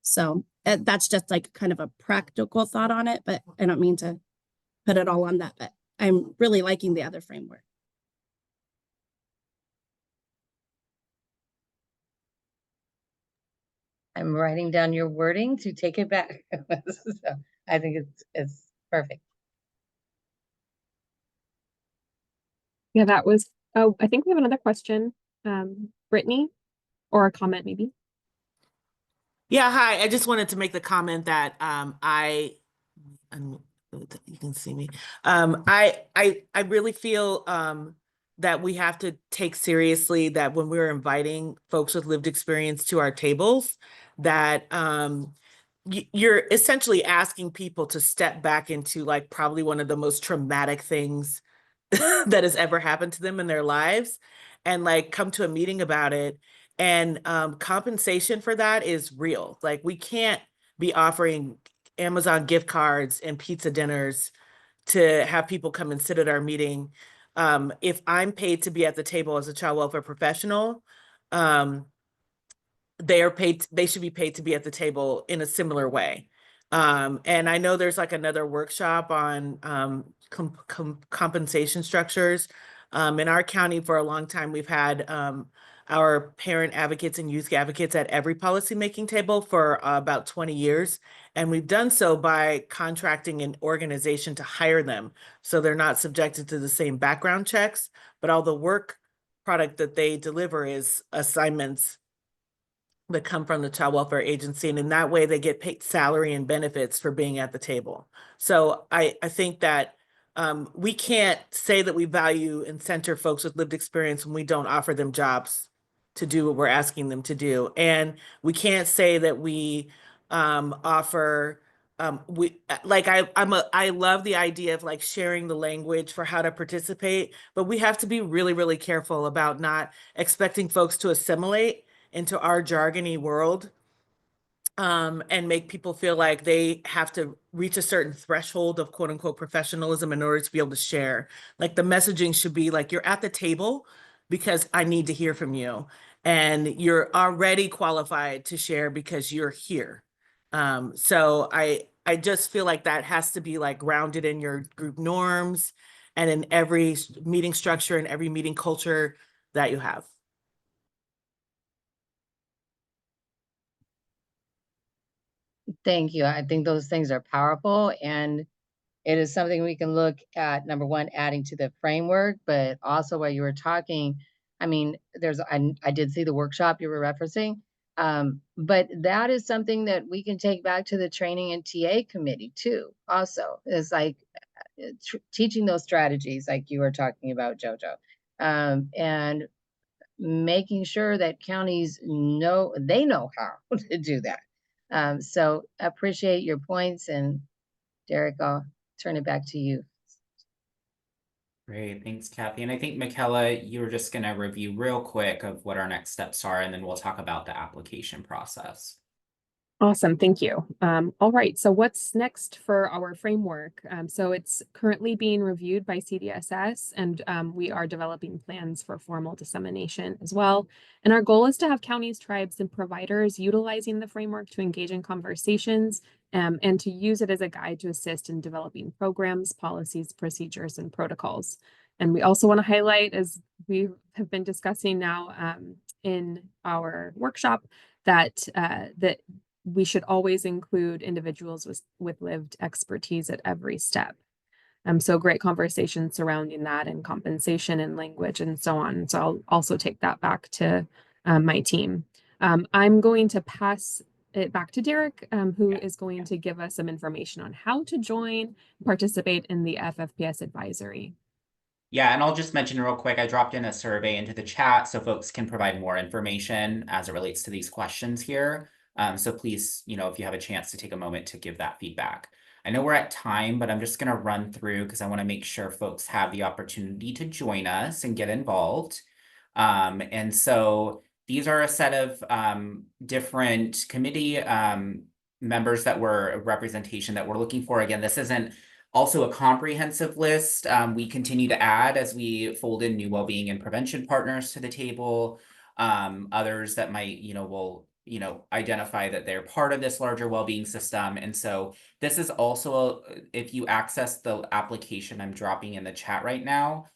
So that's just like kind of a practical thought on it, but I don't mean to put it all on that, but I'm really liking the other framework. I'm writing down your wording to take it back. So I think it's perfect. Yeah, that was, oh, I think we have another question. Brittany, or a comment maybe. Yeah, hi. I just wanted to make the comment that you can see me. I really feel that we have to take seriously that when we're inviting folks with lived experience to our tables, that you're essentially asking people to step back into like probably one of the most traumatic things that has ever happened to them in their lives, and like come to a meeting about it. And compensation for that is real. Like we can't be offering Amazon gift cards and pizza dinners to have people come and sit at our meeting. If I'm paid to be at the table as a child welfare professional, they should be paid to be at the table in a similar way. And I know there's like another workshop on compensation structures. In our county for a long time, we've had our parent advocates and youth advocates at every policymaking table for about 20 years. And we've done so by contracting an organization to hire them, so they're not subjected to the same background checks, but all the work product that they deliver is assignments that come from the child welfare agency. And in that way, they get paid salary and benefits for being at the table. So I think that we can't say that we value and center folks with lived experience when we don't offer them jobs to do what we're asking them to do. And we can't say that we offer I love the idea of like sharing the language for how to participate, but we have to be really, really careful about not expecting folks to assimilate into our jargony world, and make people feel like they have to reach a certain threshold of quote unquote professionalism in order to be able to share. Like the messaging should be like, you're at the table because I need to hear from you, and you're already qualified to share because you're here. So I just feel like that has to be like grounded in your group norms and in every meeting structure and every meeting culture that you have. Thank you. I think those things are powerful, and it is something we can look at, number one, adding to the framework, but also while you were talking, I mean, I did see the workshop you were referencing, but that is something that we can take back to the training and TA committee too. Also, is like teaching those strategies like you were talking about, Jojo, and making sure that counties know how to do that. So appreciate your points, and Derek, I'll turn it back to you. Great, thanks, Kathy. And I think, Michaela, you were just going to review real quick of what our next steps are, and then we'll talk about the application process. Awesome, thank you. All right, so what's next for our framework? So it's currently being reviewed by CDSS, and we are developing plans for formal dissemination as well. And our goal is to have counties, tribes, and providers utilizing the framework to engage in conversations and to use it as a guide to assist in developing programs, policies, procedures, and protocols. And we also want to highlight, as we have been discussing now in our workshop, that we should always include individuals with lived expertise at every step. So great conversation surrounding that and compensation and language and so on. So I'll also take that back to my team. I'm going to pass it back to Derek, who is going to give us some information on how to join, participate in the FFPS advisory. Yeah, and I'll just mention real quick, I dropped in a survey into the chat so folks can provide more information as it relates to these questions here. So please, if you have a chance to take a moment to give that feedback. I know we're at time, but I'm just going to run through because I want to make sure folks have the opportunity to join us and get involved. And so these are a set of different committee members that were representation that we're looking for. Again, this isn't also a comprehensive list. We continue to add as we fold in new wellbeing and prevention partners to the table. Others that might, will identify that they're part of this larger wellbeing system. And so this is also, if you access the application I'm dropping in the chat right now,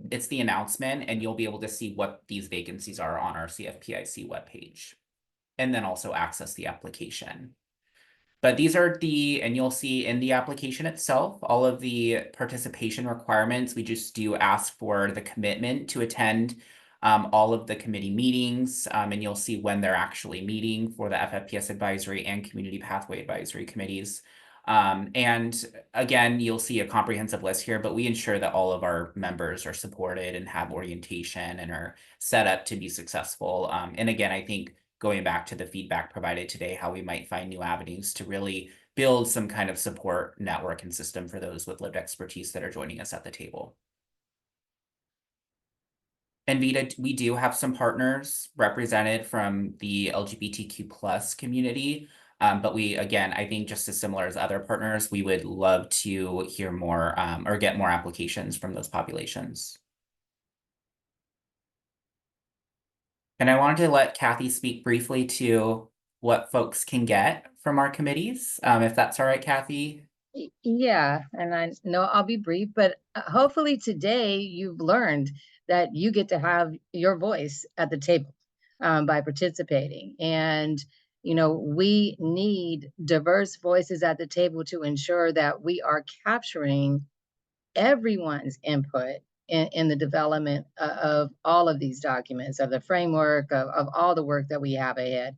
it's the announcement, and you'll be able to see what these vacancies are on our CFPIC webpage, and then also access the application. But these are and you'll see in the application itself, all of the participation requirements. We just do ask for the commitment to attend all of the committee meetings, and you'll see when they're actually meeting for the FFPS Advisory and Community Pathway Advisory Committees. And again, you'll see a comprehensive list here, but we ensure that all of our members are supported and have orientation and are set up to be successful. And again, I think going back to the feedback provided today, how we might find new avenues to really build some kind of support network and system for those with lived expertise that are joining us at the table. And Vita, we do have some partners represented from the LGBTQ+ community. But again, I think just as similar as other partners, we would love to hear more or get more applications from those populations. And I wanted to let Kathy speak briefly to what folks can get from our committees, if that's all right, Kathy. Yeah, and I know I'll be brief, but hopefully today you've learned that you get to have your voice at the table by participating. And, we need diverse voices at the table to ensure that we are capturing everyone's input in the development of all of these documents, of the framework, of all the work that we have ahead,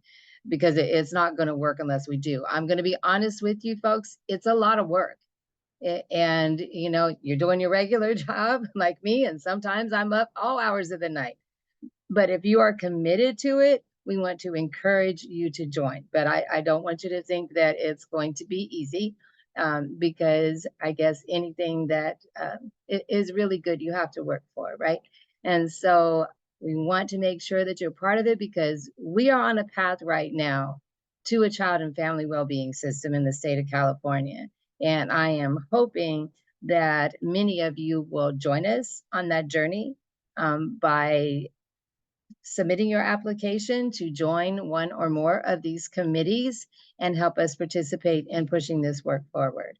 because it's not going to work unless we do. I'm going to be honest with you folks, it's a lot of work. And, you're doing your regular job like me, and sometimes I'm up all hours of the night. But if you are committed to it, we want to encourage you to join. But I don't want you to think that it's going to be easy, because I guess anything that is really good, you have to work for, right? And so we want to make sure that you're part of it, because we are on a path right now to a child and family well-being system in the state of California. And I am hoping that many of you will join us on that journey by submitting your application to join one or more of these committees and help us participate in pushing this work forward.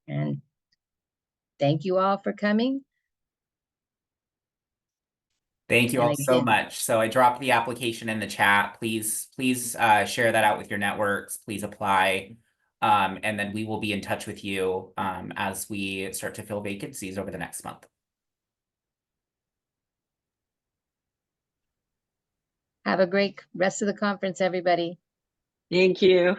And thank you all for coming. Thank you And all so again, much. So I dropped the application in the chat. Please share that out with your networks. Please apply. And then we will be in touch with you as we start to fill vacancies over the next month. have a great rest of the conference, everybody. Thank you.